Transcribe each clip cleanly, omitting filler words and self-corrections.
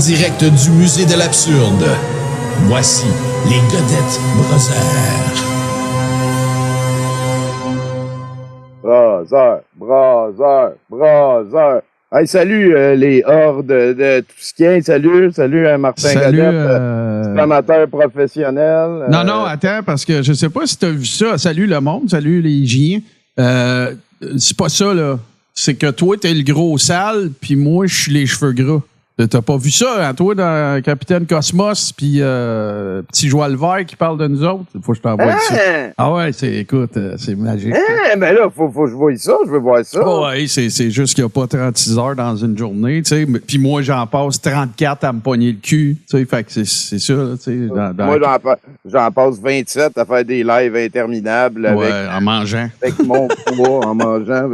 direct du musée de l'absurde, voici les Godette Brothers. Hey, salut les hordes de Tousquien. Salut Martin Godette, amateur professionnel. Non, attends, parce que je sais pas si tu as vu ça. Salut le monde, salut les giens. C'est pas ça, là. C'est que toi, t'es le gros sale, puis moi, je suis les cheveux gras. T'as pas vu ça, hein, toi, dans Capitaine Cosmos, puis Petit Joël Vert qui parle de nous autres? Faut que je t'envoie ça. Ah ouais, écoute, c'est magique. Mais là, faut que je voie ça, je veux voir ça. Oh, ouais, c'est juste qu'il n'y a pas 36 heures dans une journée, tu sais. Puis moi, j'en passe 34 à me pogner le cul, tu sais. Fait que c'est ça, tu sais. Moi, j'en passe 27 à faire des lives interminables avec... Ouais, en mangeant. Avec mon poids, en mangeant.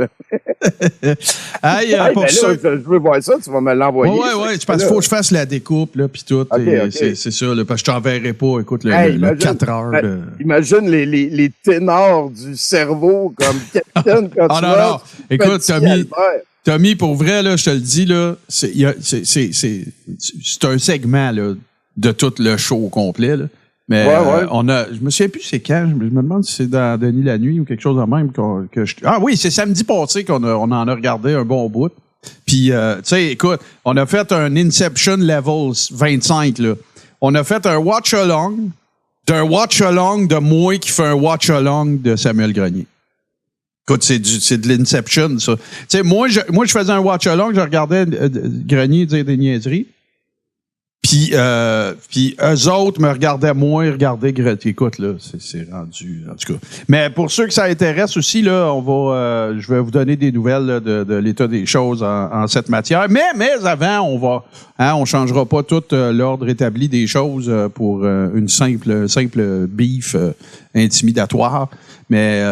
Hey, pour ça... je veux voir ça, tu vas me l'envoyer. Ouais, c'est parce qu'il faut que je fasse la découpe, là, puis tout. Okay. C'est ça, là, parce que je t'enverrai pas, écoute, le 4 heures. Imagine les ténors du cerveau comme Capitaine quand tu non. Écoute, Tommy, pour vrai, là, je te le dis, là, c'est un segment, là, de tout le show au complet, là. Mais je me souviens plus c'est quand, je me demande si c'est dans Denis la nuit ou quelque chose de même Ah oui, c'est samedi passé qu'on en a regardé un bon bout. Puis, tu sais, écoute, on a fait un Inception Level 25, là. On a fait un watch-along de moi qui fait un watch-along de Samuel Grenier. Écoute, c'est de l'Inception, ça. Tu sais, moi, je faisais un watch-along, je regardais Grenier dire des niaiseries. Puis eux autres me regardaient moins, regardaient Grenier. Écoute, là, c'est rendu, en tout cas. Mais pour ceux que ça intéresse aussi, là, je vais vous donner des nouvelles là, de l'état des choses en cette matière. Mais avant, on changera pas tout l'ordre établi des choses pour une simple beef intimidatoire. Mais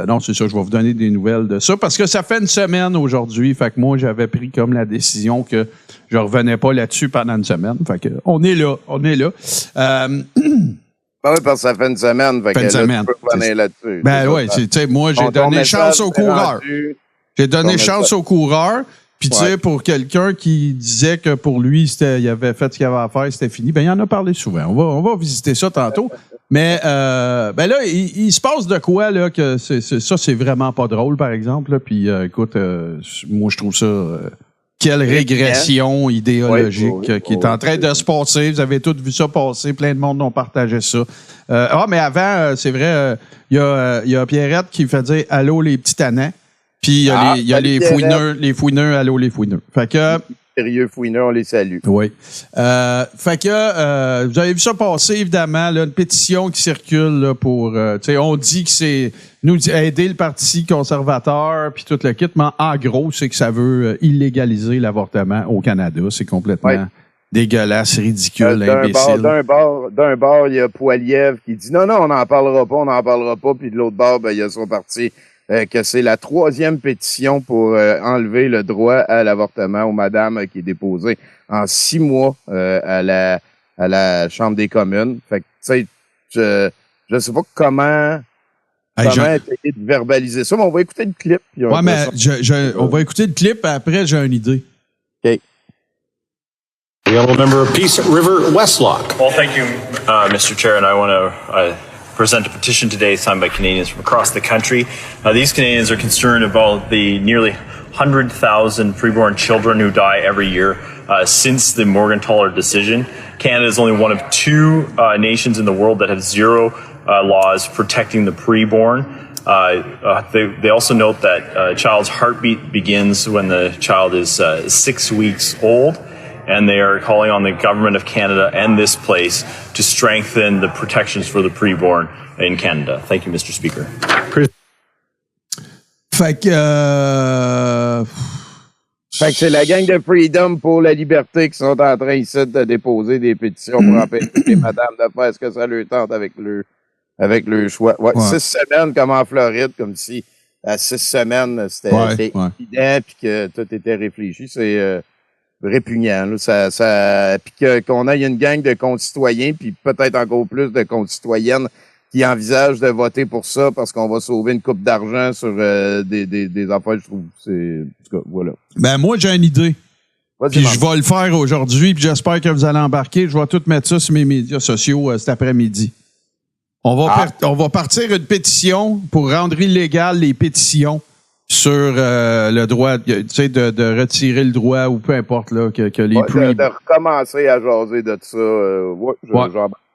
non, c'est ça, je vais vous donner des nouvelles de ça. Parce que ça fait une semaine aujourd'hui. Fait que moi, j'avais pris comme la décision que je revenais pas là-dessus pendant une semaine. Fait que on est là. Oui, parce que ça fait une semaine. Fait que tu peux revenir là-dessus. Ben oui, tu sais, moi, j'ai donné chance aux coureurs. J'ai donné chance aux coureurs. Puis tu sais, pour quelqu'un qui disait que pour lui, il avait fait ce qu'il avait à faire, c'était fini, ben il en a parlé souvent. On va visiter ça tantôt. Mais ben là, il se passe de quoi là que c'est vraiment pas drôle, par exemple. Là. Puis écoute, moi je trouve ça quelle régression idéologique qui est en train de se passer. Vous avez tous vu ça passer, plein de monde ont partagé ça. Mais avant, c'est vrai, il y a Pierrette qui fait dire allô les petits tannants. Puis il y a les fouineurs, allô les fouineurs. Fait que sérieux fouineurs, on les salue. Oui. Fait que vous avez vu ça passer, évidemment, là, une pétition qui circule là, pour... tu sais, on dit que c'est aider le Parti conservateur puis tout le kit, mais en gros, c'est que ça veut illégaliser l'avortement au Canada. C'est complètement dégueulasse, ridicule, imbécile. D'un bord, il y a Poiliev qui dit non, on n'en parlera pas. Puis de l'autre bord, ben, il y a son parti que c'est la 3e pétition pour enlever le droit à l'avortement aux madames qui est déposée en 6 mois à la Chambre des communes. Fait que, tu sais, je sais pas comment essayer de verbaliser ça, mais on va écouter le clip. Ouais, mais on va écouter le clip, après j'ai une idée. OK. The honourable member of Peace River Westlock. Well, thank you, Mr. Chair, and I want to present a petition today signed by Canadians from across the country. These Canadians are concerned about the nearly 100,000 preborn children who die every year since the Morgentaler decision. Canada is only one of 2 nations in the world that have 0 laws protecting the preborn. They also note that a child's heartbeat begins when the child is 6 weeks old. And they are calling on the government of Canada and this place to strengthen the protections for the preborn in Canada. Thank you, Mr. Speaker. Fait que c'est la gang de Freedom pour la liberté qui sont en train ici de déposer des pétitions pour empêcher les madames de faire ce que ça leur tente avec le choix. Ouais. 6 semaines comme en Floride, comme si à 6 semaines c'était évident puis que tout était réfléchi. C'est répugnant. Là. Puis qu'on ait une gang de concitoyens, puis peut-être encore plus de concitoyennes qui envisagent de voter pour ça parce qu'on va sauver une coupe d'argent sur des affaires, je trouve. En tout cas, voilà. Ben moi, j'ai une idée. Puis je vais le faire aujourd'hui, puis j'espère que vous allez embarquer. Je vais tout mettre ça sur mes médias sociaux cet après-midi. On va partir une pétition pour rendre illégales les pétitions sur le droit, tu sais, de retirer le droit ou peu importe là que les prix. De recommencer à jaser de ça.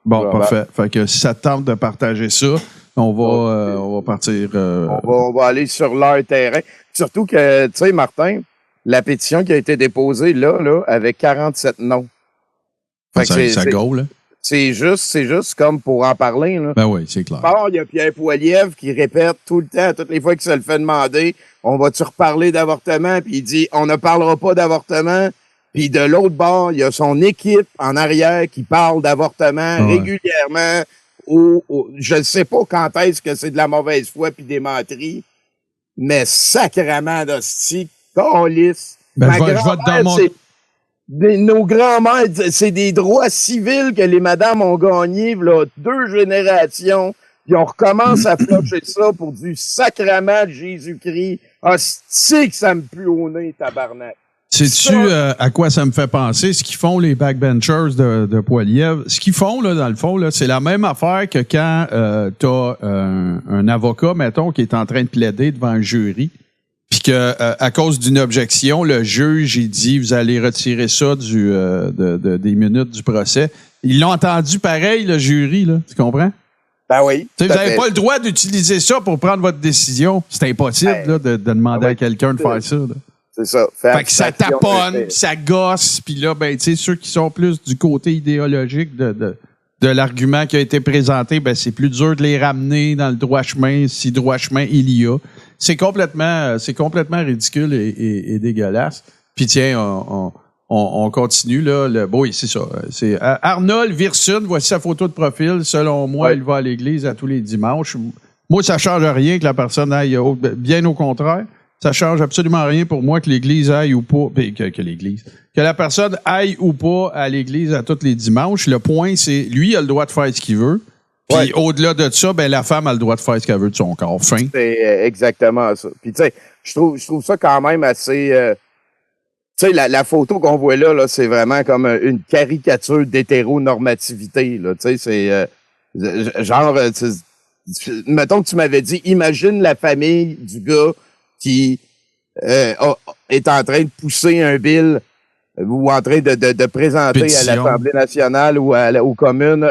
Bon, parfait. Fait que si ça te tente de partager ça, on va partir. On va aller sur leur terrain. Surtout que, tu sais, Martin, la pétition qui a été déposée là, avec 47 noms. Fait que ça go, là. C'est juste comme pour en parler, là. Ben oui, c'est clair. Bon, il y a Pierre Poilievre qui répète tout le temps, toutes les fois qu'il se le fait demander, on va-tu reparler d'avortement? Puis il dit, on ne parlera pas d'avortement. Puis de l'autre bord, il y a son équipe en arrière qui parle d'avortement régulièrement. Je ne sais pas quand est-ce que c'est de la mauvaise foi puis des menteries, mais sacrément d'hostie, câlisse. Ben, je vais te demander. Nos grands-mères, c'est des droits civils que les madames ont gagnés, là, 2 générations, puis on recommence à flocher ça pour du sacrement de Jésus-Christ. C'est que ça me pue au nez, tabarnak. Sais-tu à quoi ça me fait penser? Ce qu'ils font, les backbenchers de Poilievre, ce qu'ils font, là, dans le fond, là, c'est la même affaire que quand t'as un avocat, mettons, qui est en train de plaider devant un jury, puis que à cause d'une objection, le juge, il dit, vous allez retirer ça des minutes du procès. Ils l'ont entendu pareil, le jury, là. Tu comprends? Ben oui. Vous n'avez pas le droit d'utiliser ça pour prendre votre décision. C'est impossible là, de demander à quelqu'un de faire ça. Là. C'est ça. Fait que ça taponne, puis ça gosse, puis là, ben, tu sais, ceux qui sont plus du côté idéologique de l'argument qui a été présenté, ben, c'est plus dur de les ramener dans le droit chemin, si droit chemin il y a. C'est complètement ridicule et dégueulasse. Puis tiens, on continue, là. Oui, c'est ça. C'est Arnold Virsun, voici sa photo de profil. Selon moi, il va à l'église à tous les dimanches. Moi, ça change rien que la personne aille, bien au contraire. Ça change absolument rien pour moi que l'église aille ou pas, que la personne aille ou pas à l'église à tous les dimanches. Le point, c'est, lui, il a le droit de faire ce qu'il veut. Puis au-delà de ça, ben, la femme a le droit de faire ce qu'elle veut de son corps. Fin. C'est exactement ça. Puis tu sais, je trouve ça quand même assez... tu sais, la photo qu'on voit là, c'est vraiment comme une caricature d'hétéronormativité. Là. Tu sais, c'est genre... mettons que tu m'avais dit, imagine la famille du gars qui est en train de pousser un bill ou en train de présenter pétition à l'Assemblée nationale ou aux communes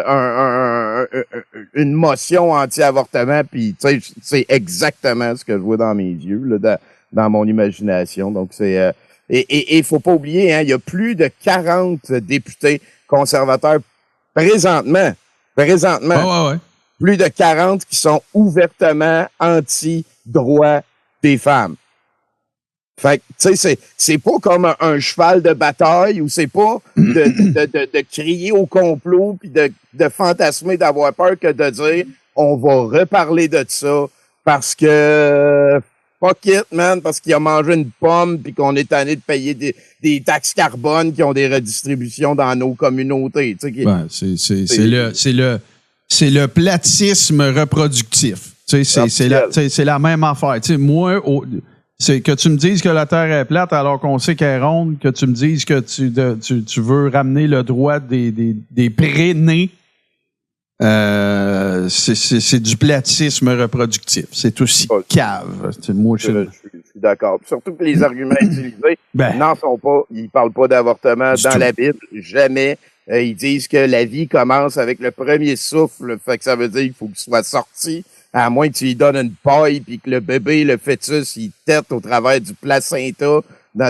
une motion anti-avortement, puis tu sais, c'est exactement ce que je vois dans mes yeux, là, dans mon imagination. Donc c'est et faut pas oublier, hein, il y a plus de 40 députés conservateurs présentement. Plus de 40 qui sont ouvertement anti-droit des femmes. Fait que, tu sais, c'est pas comme un cheval de bataille ou c'est pas de crier au complot puis de fantasmer, d'avoir peur que de dire on va reparler de ça parce que fuck it, man, parce qu'il a mangé une pomme puis qu'on est tanné de payer des taxes carbone qui ont des redistributions dans nos communautés. Tu sais, c'est le platisme reproductif. Tu sais, c'est la même affaire. Tu sais, moi, c'est que tu me dises que la Terre est plate alors qu'on sait qu'elle est ronde, que tu me dises que tu veux ramener le droit des pré-nés. C'est du platisme reproductif. C'est aussi cave. Moi, je suis d'accord. Surtout que les arguments utilisés n'en sont pas. Ils parlent pas d'avortement dans la Bible. Jamais. Ils disent que la vie commence avec le premier souffle. Fait que ça veut dire qu'il faut qu'il soit sorti. À moins que tu lui donnes une paille puis que le bébé, le fœtus, il tète au travers du placenta.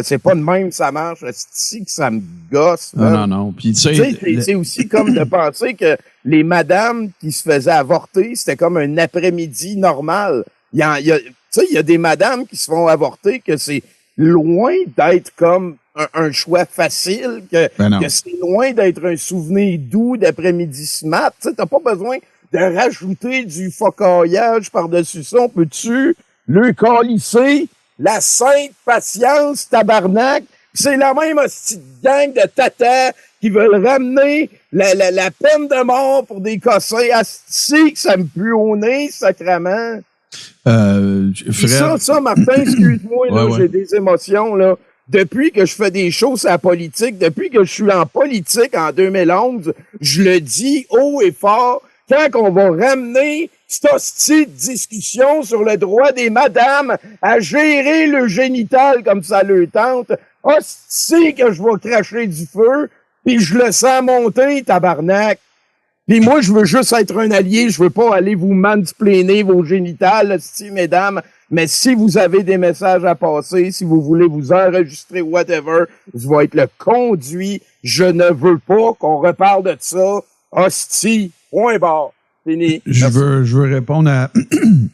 C'est pas de même ça marche. C'est que ça me gosse. Non. Puis c'est aussi comme de penser que les madames qui se faisaient avorter, c'était comme un après-midi normal. Il y a des madames qui se font avorter que c'est loin d'être comme un choix facile, que c'est loin d'être un souvenir doux d'après-midi smart. Tu sais, t'as pas besoin de rajouter du focaillage par-dessus ça. On peut-tu le calisser la sainte patience, tabarnak? C'est la même petite gang de tatas qui veulent ramener la peine de mort pour des cossins. Asti que ça me pue au nez, sacrément. Frère... Ça, Martin, excuse-moi, là, j'ai des émotions, là. depuis que je fais des choses à la politique, depuis que je suis en politique en 2011, je le dis haut et fort, quand on va ramener cette hostie de discussion sur le droit des madames à gérer le génital comme ça le tente, hostie que je vais cracher du feu, puis je le sens monter, tabarnak. Puis moi, je veux juste être un allié, je veux pas aller vous mansplainer vos génitales, hostie, mesdames. Mais si vous avez des messages à passer, si vous voulez vous enregistrer, whatever, je vais être le conduit. Je ne veux pas qu'on reparle de ça. Hostie, point barre. Fini. Je veux répondre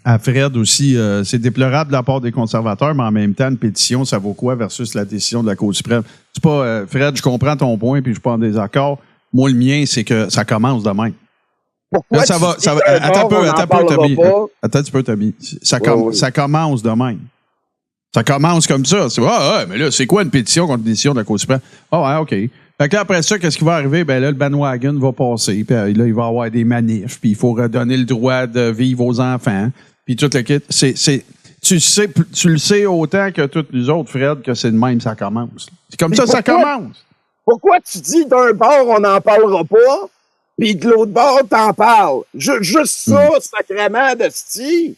à Fred aussi. C'est déplorable de la part des conservateurs, mais en même temps, une pétition, ça vaut quoi versus la décision de la Cour suprême? C'est pas, Fred, je comprends ton point, puis je suis pas en désaccord. Moi, le mien, c'est que ça commence de même. Pourquoi là, ça va. Attends un peu, Tommy. Ça commence de même. Ça commence comme ça. C'est, mais là, c'est quoi une pétition contre une décision de la Cour suprême? Ouais, OK. Fait que là, après ça, qu'est-ce qui va arriver? Ben là, le bandwagon va passer, puis là, il va y avoir des manifs, puis il faut redonner le droit de vivre aux enfants, puis tout le kit. Tu le sais autant que tous les autres, Fred, que c'est de même, ça commence. C'est comme ça commence. Pourquoi tu dis d'un bord, on n'en parlera pas, puis de l'autre bord, t'en parles? Juste ça, sacrément de style.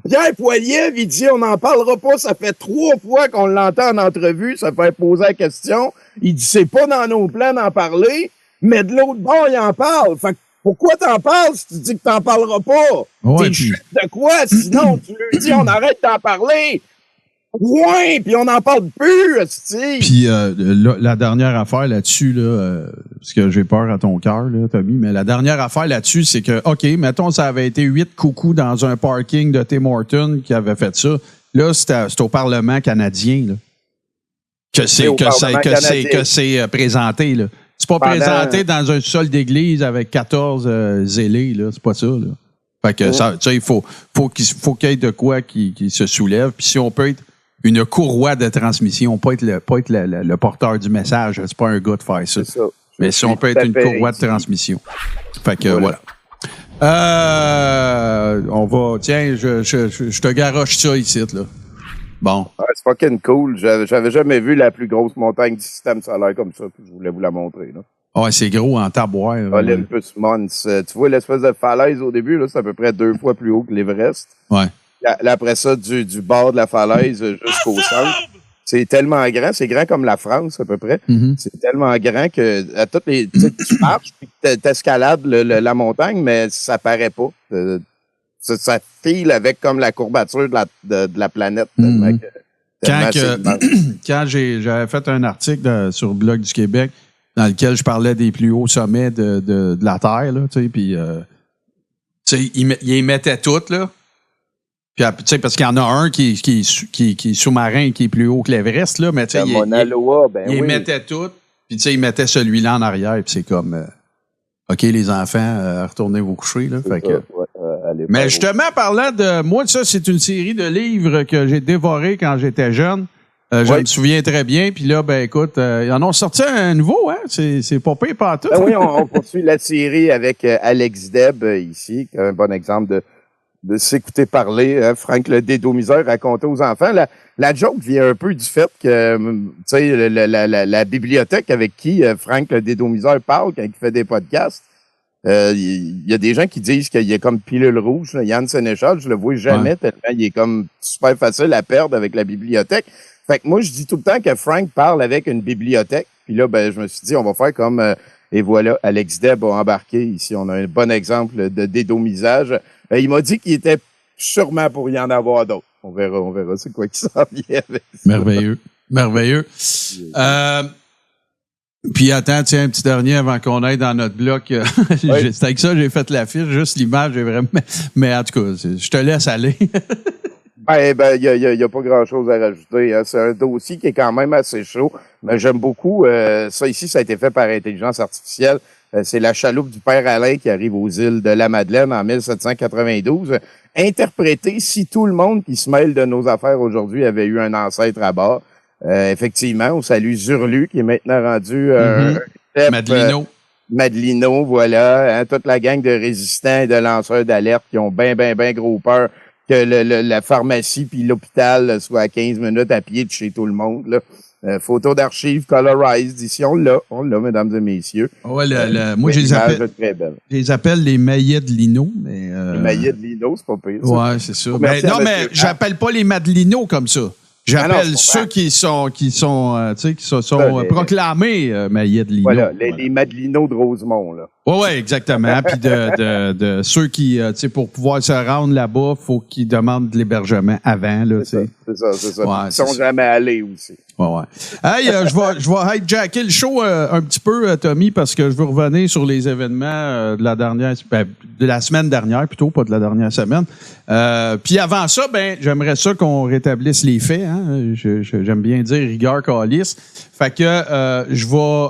Pierre Poilievre, il dit, on n'en parlera pas, ça fait 3 fois qu'on l'entend en entrevue, ça fait poser la question. Il dit, c'est pas dans nos plans d'en parler, mais de l'autre bord, il en parle. Fait que pourquoi t'en parles si tu dis que t'en parleras pas? Ouais, T'es chute de quoi? Sinon, tu lui dis, on arrête d'en parler. Ouais, puis on n'en parle plus, esti. Puis la dernière affaire là-dessus, là, parce que j'ai peur à ton cœur, là, Tommy, mais la dernière affaire là-dessus, c'est que, OK, mettons, ça avait été 8 coucous dans un parking de Tim Hortons qui avait fait ça. Là, c'est au Parlement canadien, là, que c'est présenté, là. C'est pas présenté dans un sol d'église avec 14 zélés, là. C'est pas ça, là. Fait que ça, il faut qu'il y ait de quoi qui se soulève. Puis si on peut être une courroie de transmission, pas être le porteur du message, c'est pas un gars de faire ça. Mais si on peut être une courroie de transmission. Fait que voilà. On va, tiens, je te garoche ça ici, là. Bon. Ouais, c'est fucking cool. J'avais jamais vu la plus grosse montagne du système solaire comme ça, puis je voulais vous la montrer, là. Ouais, c'est gros en taboire. Olympus Mons. Tu vois l'espèce de falaise au début, là, c'est à peu près 2 fois plus haut que l'Everest. Ouais. Là, après ça, du bord de la falaise jusqu'au centre. C'est tellement grand, c'est grand comme la France, à peu près. Mm-hmm. C'est tellement grand que à toutes les. Tu marches puis t'escalades la montagne, mais ça paraît pas. Ça file avec comme la courbature de la planète. Mm-hmm. Quand j'avais fait un article sur le Blog du Québec dans lequel je parlais des plus hauts sommets de la Terre, là, tu sais, puis ils mettaient toutes, là. Puis, tu sais, parce qu'il y en a un qui est sous-marin, qui est plus haut que l'Everest, là, mais tu sais, ils mettaient toutes, puis tu sais, ils mettaient celui-là en arrière, puis c'est comme, OK, les enfants, retournez vous coucher, là. Fait que, mais justement, parlant de, moi, ça, c'est une série de livres que j'ai dévorés quand j'étais jeune. Je me souviens très bien. Puis là, ben écoute, ils en ont sorti un nouveau, hein? C'est pas pire partout. Oui, on poursuit la série avec Alex Deb ici, qui est un bon exemple de s'écouter parler. Hein? Frank le dédomiseur racontait aux enfants. La joke vient un peu du fait que, tu sais, la bibliothèque avec qui Frank le dédomiseur parle quand il fait des podcasts, il y a des gens qui disent qu'il y a comme pilule rouge. Là. Yann Sénéchal, je le vois jamais tellement il est comme super facile à perdre avec la bibliothèque. Fait que moi, je dis tout le temps que Frank parle avec une bibliothèque. Puis là, ben, je me suis dit, on va faire comme... et voilà, Alex Deb a embarqué. Ici, on a un bon exemple de dédomisage. Il m'a dit qu'il était sûrement pour y en avoir d'autres. On verra. C'est quoi qui s'en vient avec ça. Merveilleux. Puis attends, tiens, un petit dernier avant qu'on aille dans notre bloc. C'est avec ça j'ai fait l'affiche, juste l'image est vraiment... Mais en tout cas, je te laisse aller. Ben, y a pas grand-chose à rajouter. Hein. C'est un dossier qui est quand même assez chaud. Mais j'aime beaucoup. Ça ici, ça a été fait par intelligence artificielle. C'est la chaloupe du père Alain qui arrive aux îles de la Madeleine en 1792. Interprété si tout le monde qui se mêle de nos affaires aujourd'hui avait eu un ancêtre à bord. Effectivement, on salue Zurlu qui est maintenant rendu Madelino, voilà. Hein, toute la gang de résistants et de lanceurs d'alerte qui ont ben gros peur la pharmacie puis l'hôpital soient à 15 minutes à pied de chez tout le monde. Là. Photo d'archives colorized. Ici, on l'a, mesdames et messieurs. Ouais, moi, je les appelle les maillets de lino. Mais, les maillets de lino, c'est pas pire. Ça. Ouais, c'est ça. Mais j'appelle pas les madelinos comme ça. J'appelle ceux qui sont proclamés maillets de lino. Voilà, les madelinos de Rosemont, là. Oui, exactement. Puis de ceux qui, pour pouvoir se rendre là-bas, faut qu'ils demandent de l'hébergement avant, là, c'est ça. Ouais, ils sont jamais allés aussi. Ouais. Hey, je vais hijacker le show un petit peu, Tommy, parce que je veux revenir sur les événements de la semaine dernière, plutôt, pas de la dernière semaine. Puis avant ça, j'aimerais ça qu'on rétablisse les faits. Hein? J'aime bien dire rigueur calice. Fait que je vais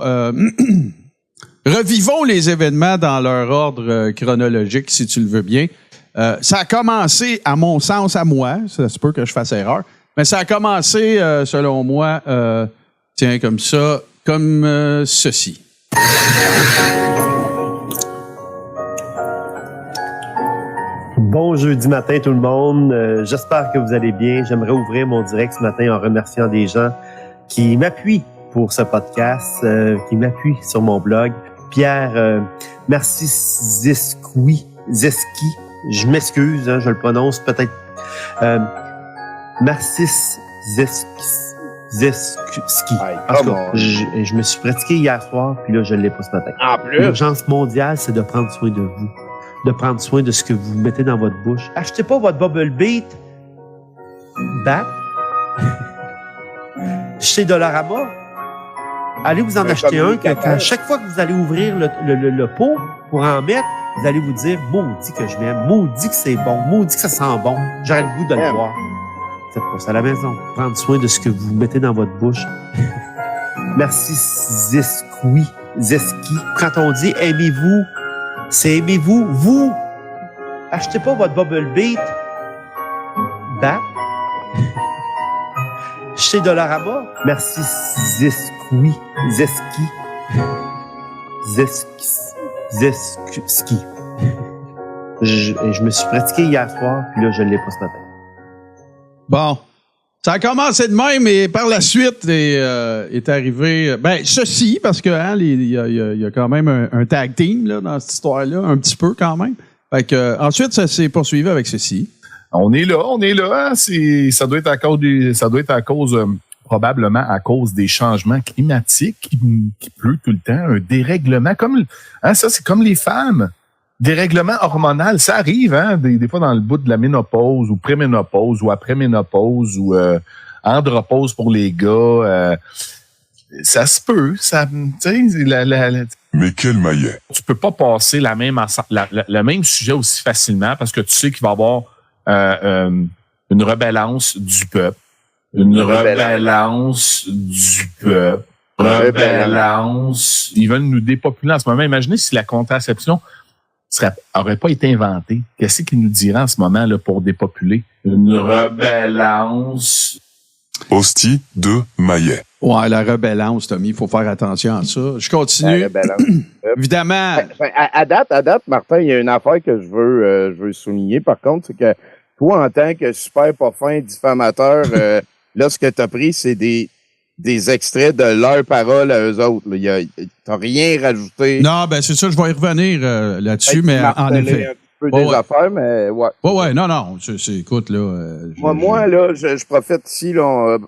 revivons les événements dans leur ordre chronologique, si tu le veux bien. Ça a commencé, à mon sens, à moi, ça se peut que je fasse erreur, mais ça a commencé, selon moi, comme ceci. Bon jeudi matin tout le monde, j'espère que vous allez bien. J'aimerais ouvrir mon direct ce matin en remerciant des gens qui m'appuient pour ce podcast, qui m'appuient sur mon blog. Pierre Zeski, je m'excuse, je le prononce peut-être Narcisse Zeski. En tout cas, je me suis pratiqué hier soir, puis là, je ne l'ai pas ce matin. En plus. L'urgence mondiale, c'est de prendre soin de vous, de prendre soin de ce que vous mettez dans votre bouche. Achetez pas votre Bubble Beat Bat chez Dollarama. Allez vous en acheter un, qu'à chaque fois que vous allez ouvrir le pot pour en mettre, vous allez vous dire, maudit que je m'aime, maudit que c'est bon, maudit que ça sent bon, j'aurais le goût de le voir. Faites pas ça à la maison. Prendre soin de ce que vous mettez dans votre bouche. Merci Zeski. Quand on dit aimez-vous, c'est aimez-vous, vous. Achetez pas votre Bubble Beat Bat chez Dollarama. Merci Zeski. Je me suis pratiqué hier soir, puis là, je ne l'ai pas ce matin. Bon. Ça a commencé de même, et par la suite est arrivé... ceci, parce que il y a quand même un tag team là, dans cette histoire-là, un petit peu quand même. Fait que, ensuite, ça s'est poursuivi avec ceci. On est là. Hein? Ça doit être à cause probablement à cause des changements climatiques qui pleut tout le temps, un dérèglement ça c'est comme les femmes, dérèglement hormonal, ça arrive des fois dans le bout de la ménopause ou préménopause ou après-ménopause ou andropause pour les gars, ça se peut, ça, tu sais, Mais quel maillet? Tu peux pas passer le même sujet aussi facilement parce que tu sais qu'il va y avoir une rebellance du peuple. Ils veulent nous dépopuler en ce moment. Imaginez si la contraception aurait pas été inventée. Qu'est-ce qu'ils nous diraient en ce moment là pour dépopuler? Une rebellance. Hostie de maillet. Ouais, la rebellance, Tommy, il faut faire attention à ça. Je continue. La rebellance. Évidemment. À date, Martin, il y a une affaire que je veux souligner, par contre, c'est que toi, en tant que super pas fin diffamateur, là, ce que tu as pris, c'est des extraits de leurs paroles à eux autres. T'as rien rajouté. Non, c'est ça, je vais y revenir là-dessus, mais en effet. Un peu des affaires, mais ouais. Ouais, non, écoute, là... Moi, là, je profite ici, là,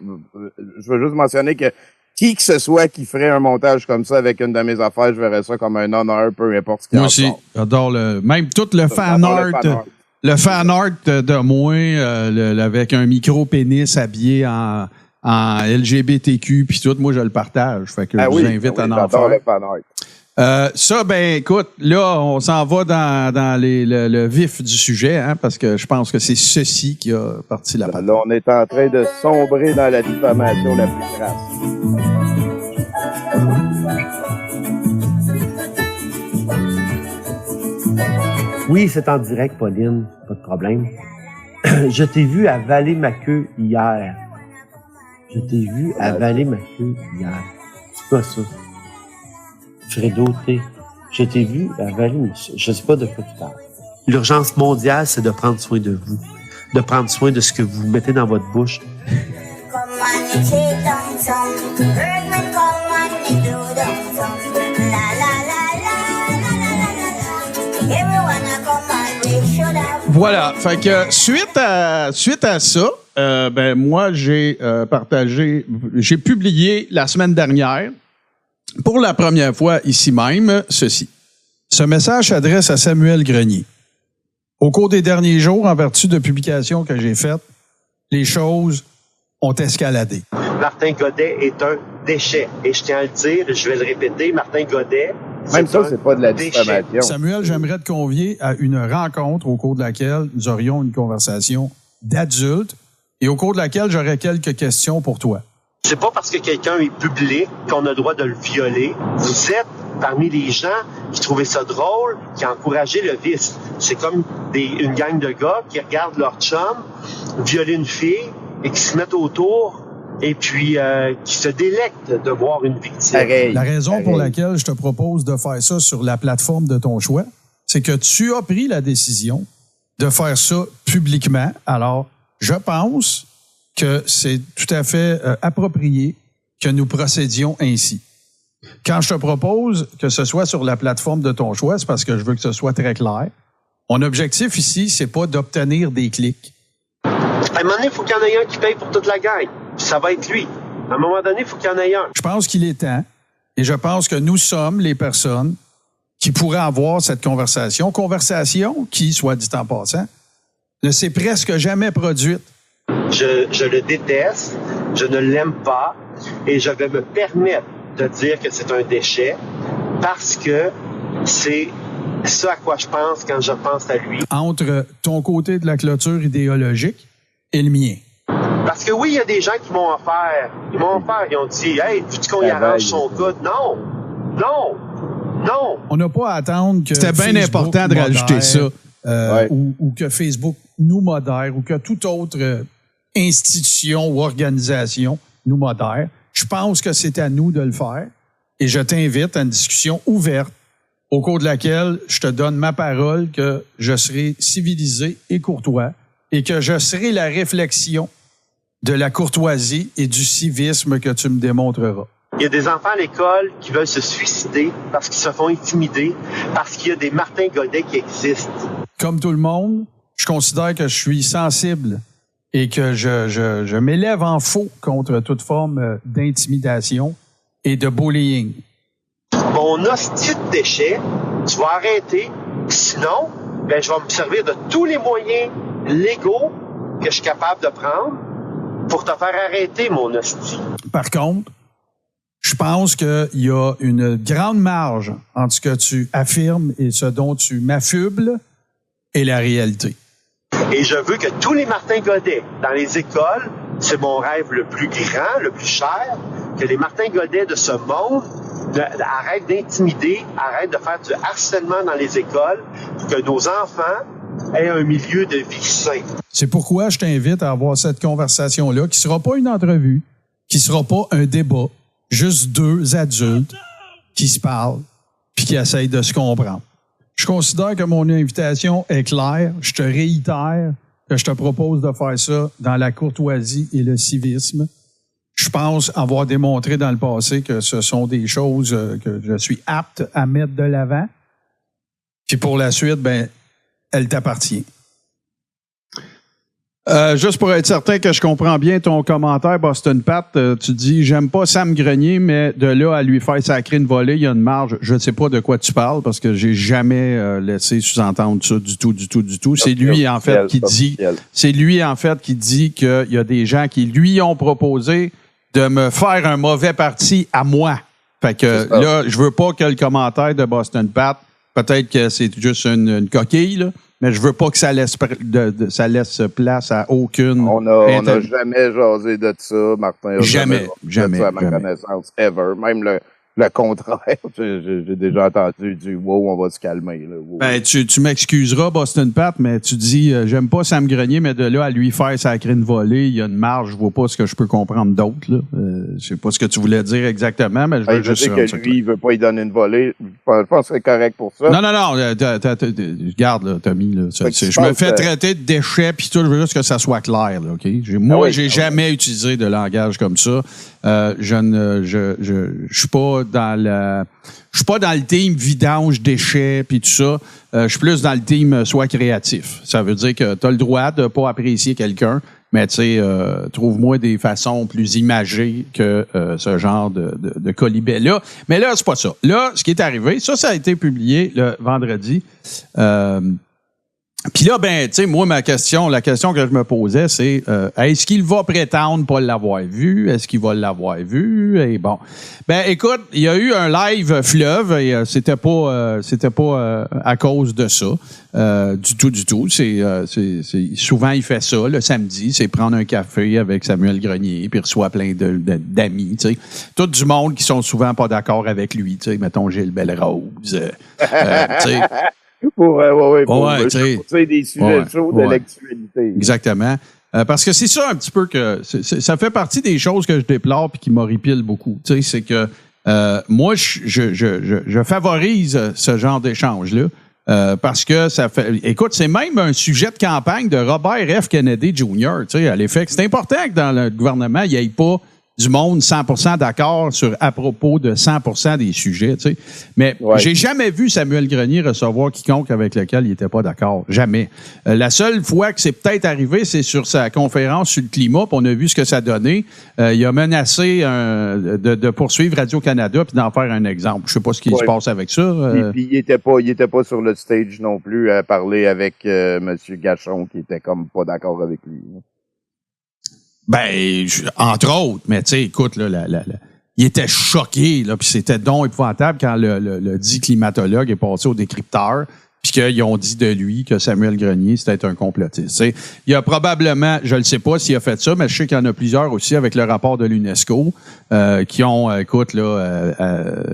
je veux juste mentionner que qui que ce soit qui ferait un montage comme ça avec une de mes affaires, je verrais ça comme un honneur, peu importe ce qu'il y a. Moi aussi, j'adore même tout le fan art. Le fan art de moi, avec un micro-pénis habillé en LGBTQ puis tout, moi, je le partage. Fait que je vous invite à en faire. Le fan art. Ça, écoute, là, on s'en va dans le vif du sujet, parce que je pense que c'est ceci qui a parti la patte. Là, on est en train de sombrer dans la diffamation la plus crasse. Oui, c'est en direct, Pauline, pas de problème. Je t'ai vu avaler ma queue hier. C'est quoi ça? Fredo T. Je t'ai vu avaler, je sais pas de quoi tu parles. L'urgence mondiale, c'est de prendre soin de vous, de prendre soin de ce que vous mettez dans votre bouche. Voilà. Fait que suite à ça, moi j'ai j'ai publié la semaine dernière, pour la première fois ici même, ceci. Ce message s'adresse à Samuel Grenier. Au cours des derniers jours, en vertu de publications que j'ai faites, les choses ont escaladé. Martin Godet est un déchet. Et je tiens à le dire, je vais le répéter, Martin Godet, même ça, c'est pas de la diffamation. Samuel, j'aimerais te convier à une rencontre au cours de laquelle nous aurions une conversation d'adultes et au cours de laquelle j'aurais quelques questions pour toi. C'est pas parce que quelqu'un est public qu'on a le droit de le violer. Vous êtes parmi les gens qui trouvaient ça drôle, qui encourageaient le vice. C'est comme une gang de gars qui regardent leur chum violer une fille et qui se mettent autour et puis qui se délectent de voir une victime. La raison pour laquelle je te propose de faire ça sur la plateforme de ton choix, c'est que tu as pris la décision de faire ça publiquement. Alors, je pense que c'est tout à fait approprié que nous procédions ainsi. Quand je te propose que ce soit sur la plateforme de ton choix, c'est parce que je veux que ce soit très clair. Mon objectif ici, c'est pas d'obtenir des clics. À un moment donné, il faut qu'il y en ait un qui paye pour toute la gang. Puis ça va être lui. À un moment donné, il faut qu'il y en ait un. Je pense qu'il est temps, et je pense que nous sommes les personnes qui pourraient avoir cette conversation. Conversation qui, soit dit en passant, ne s'est presque jamais produite. Je le déteste, je ne l'aime pas, et je vais me permettre de dire que c'est un déchet parce que c'est ça à quoi je pense quand je pense à lui. Entre ton côté de la clôture idéologique et le mien. Parce que oui, il y a des gens qui m'ont offert. Ils m'ont offert, ils ont dit, hey, veux-tu qu'on y arrange son coude? Non! Non! Non! On n'a pas à attendre que c'était bien important de rajouter ça. Ou que Facebook nous modère, ou que toute autre institution ou organisation nous modère. Je pense que c'est à nous de le faire. Et je t'invite à une discussion ouverte au cours de laquelle je te donne ma parole que je serai civilisé et courtois et que je serai la réflexion de la courtoisie et du civisme que tu me démontreras. Il y a des enfants à l'école qui veulent se suicider parce qu'ils se font intimider, parce qu'il y a des Martin Godet qui existent. Comme tout le monde, je considère que je suis sensible et que je m'élève en faux contre toute forme d'intimidation et de bullying. Mon hostie de déchet, tu vas arrêter. Sinon, je vais me servir de tous les moyens légaux que je suis capable de prendre pour te faire arrêter, mon hostie. Par contre, je pense qu'il y a une grande marge entre ce que tu affirmes et ce dont tu m'affubles et la réalité. Et je veux que tous les Martin Godet dans les écoles, c'est mon rêve le plus grand, le plus cher, que les Martin Godet de ce monde arrêtent d'intimider, arrêtent de faire du harcèlement dans les écoles, pour que nos enfants aient un milieu de vie sain. C'est pourquoi je t'invite à avoir cette conversation-là, qui sera pas une entrevue, qui sera pas un débat, juste deux adultes qui se parlent puis qui essayent de se comprendre. Je considère que mon invitation est claire. Je te réitère que je te propose de faire ça dans la courtoisie et le civisme. Je pense avoir démontré dans le passé que ce sont des choses que je suis apte à mettre de l'avant. Puis pour la suite, elle t'appartient. Juste pour être certain que je comprends bien ton commentaire, Boston Pat, tu dis « J'aime pas Sam Grenier, mais de là à lui faire sacrer une volée, il y a une marge. » Je ne sais pas de quoi tu parles parce que j'ai jamais laissé sous-entendre ça du tout. C'est lui, en fait, qui dit qu'il y a des gens qui lui ont proposé de me faire un mauvais parti à moi. Fait que là, je veux pas que le commentaire de Boston Pat, peut-être que c'est juste une coquille, là, mais je veux pas que ça laisse place à aucune... On n'a jamais jasé de ça, Martin. Jamais. À ma connaissance, ever. Même le contraire. J'ai déjà entendu du « wow, on va se calmer ». Wow. Ben, tu m'excuseras, Boston Pat, mais tu dis j'aime pas Sam Grenier, mais de là à lui faire sacrer une volée, il y a une marge, je vois pas ce que je peux comprendre d'autre. Je sais pas ce que tu voulais dire exactement, mais je sais que lui, il veut pas y donner une volée. Je pense que c'est correct pour ça. Non. Regarde, là, Tommy, là, je me fais traiter de déchet puis tout, je veux juste que ça soit clair, là, OK? Moi, j'ai jamais utilisé de langage comme ça. Je suis pas dans le team vidange, déchets puis tout ça. Je suis plus dans le team sois créatif. Ça veut dire que tu as le droit de pas apprécier quelqu'un, mais tu sais, trouve-moi des façons plus imagées que ce genre de colibet-là. Mais là, c'est pas ça. Là, ce qui est arrivé, ça a été publié le vendredi. Puis là, ben, tu sais, moi, la question que je me posais, c'est est-ce qu'il va prétendre pas l'avoir vu? Est-ce qu'il va l'avoir vu? Et bon. Ben, écoute, il y a eu un live fleuve et c'était pas à cause de ça. Du tout. C'est souvent il fait ça le samedi, c'est prendre un café avec Samuel Grenier, puis il reçoit plein d'amis, tu sais. Tout du monde qui sont souvent pas d'accord avec lui, tu sais, mettons Gilles Belrose, tu sais. Pour des sujets chauds de l'actualité. Exactement. Parce que c'est ça un petit peu que ça fait partie des choses que je déplore puis qui m'horripilent beaucoup. Tu sais, c'est que moi je favorise ce genre d'échange-là. Parce que ça fait. Écoute, c'est même un sujet de campagne de Robert F. Kennedy Jr. Tu sais, à l'effet que c'est important que dans le gouvernement, il n'y ait pas du monde 100% d'accord à propos de 100% des sujets, tu sais. Mais j'ai jamais vu Samuel Grenier recevoir quiconque avec lequel il était pas d'accord. Jamais. La seule fois que c'est peut-être arrivé, c'est sur sa conférence sur le climat, puis on a vu ce que ça donnait. Il a menacé de poursuivre Radio-Canada puis d'en faire un exemple. Je sais pas ce qui se passe avec ça. Puis il était pas sur le stage non plus à parler avec M. Gachon qui était comme pas d'accord avec lui. Ben, entre autres, mais tu sais, écoute, là, il était choqué, là, puis c'était donc épouvantable quand le dit climatologue est passé au décrypteur, puis qu'ils ont dit de lui que Samuel Grenier, c'était un complotiste. T'sais, il y a probablement, je ne sais pas s'il a fait ça, mais je sais qu'il y en a plusieurs aussi avec le rapport de l'UNESCO qui ont, écoute, là,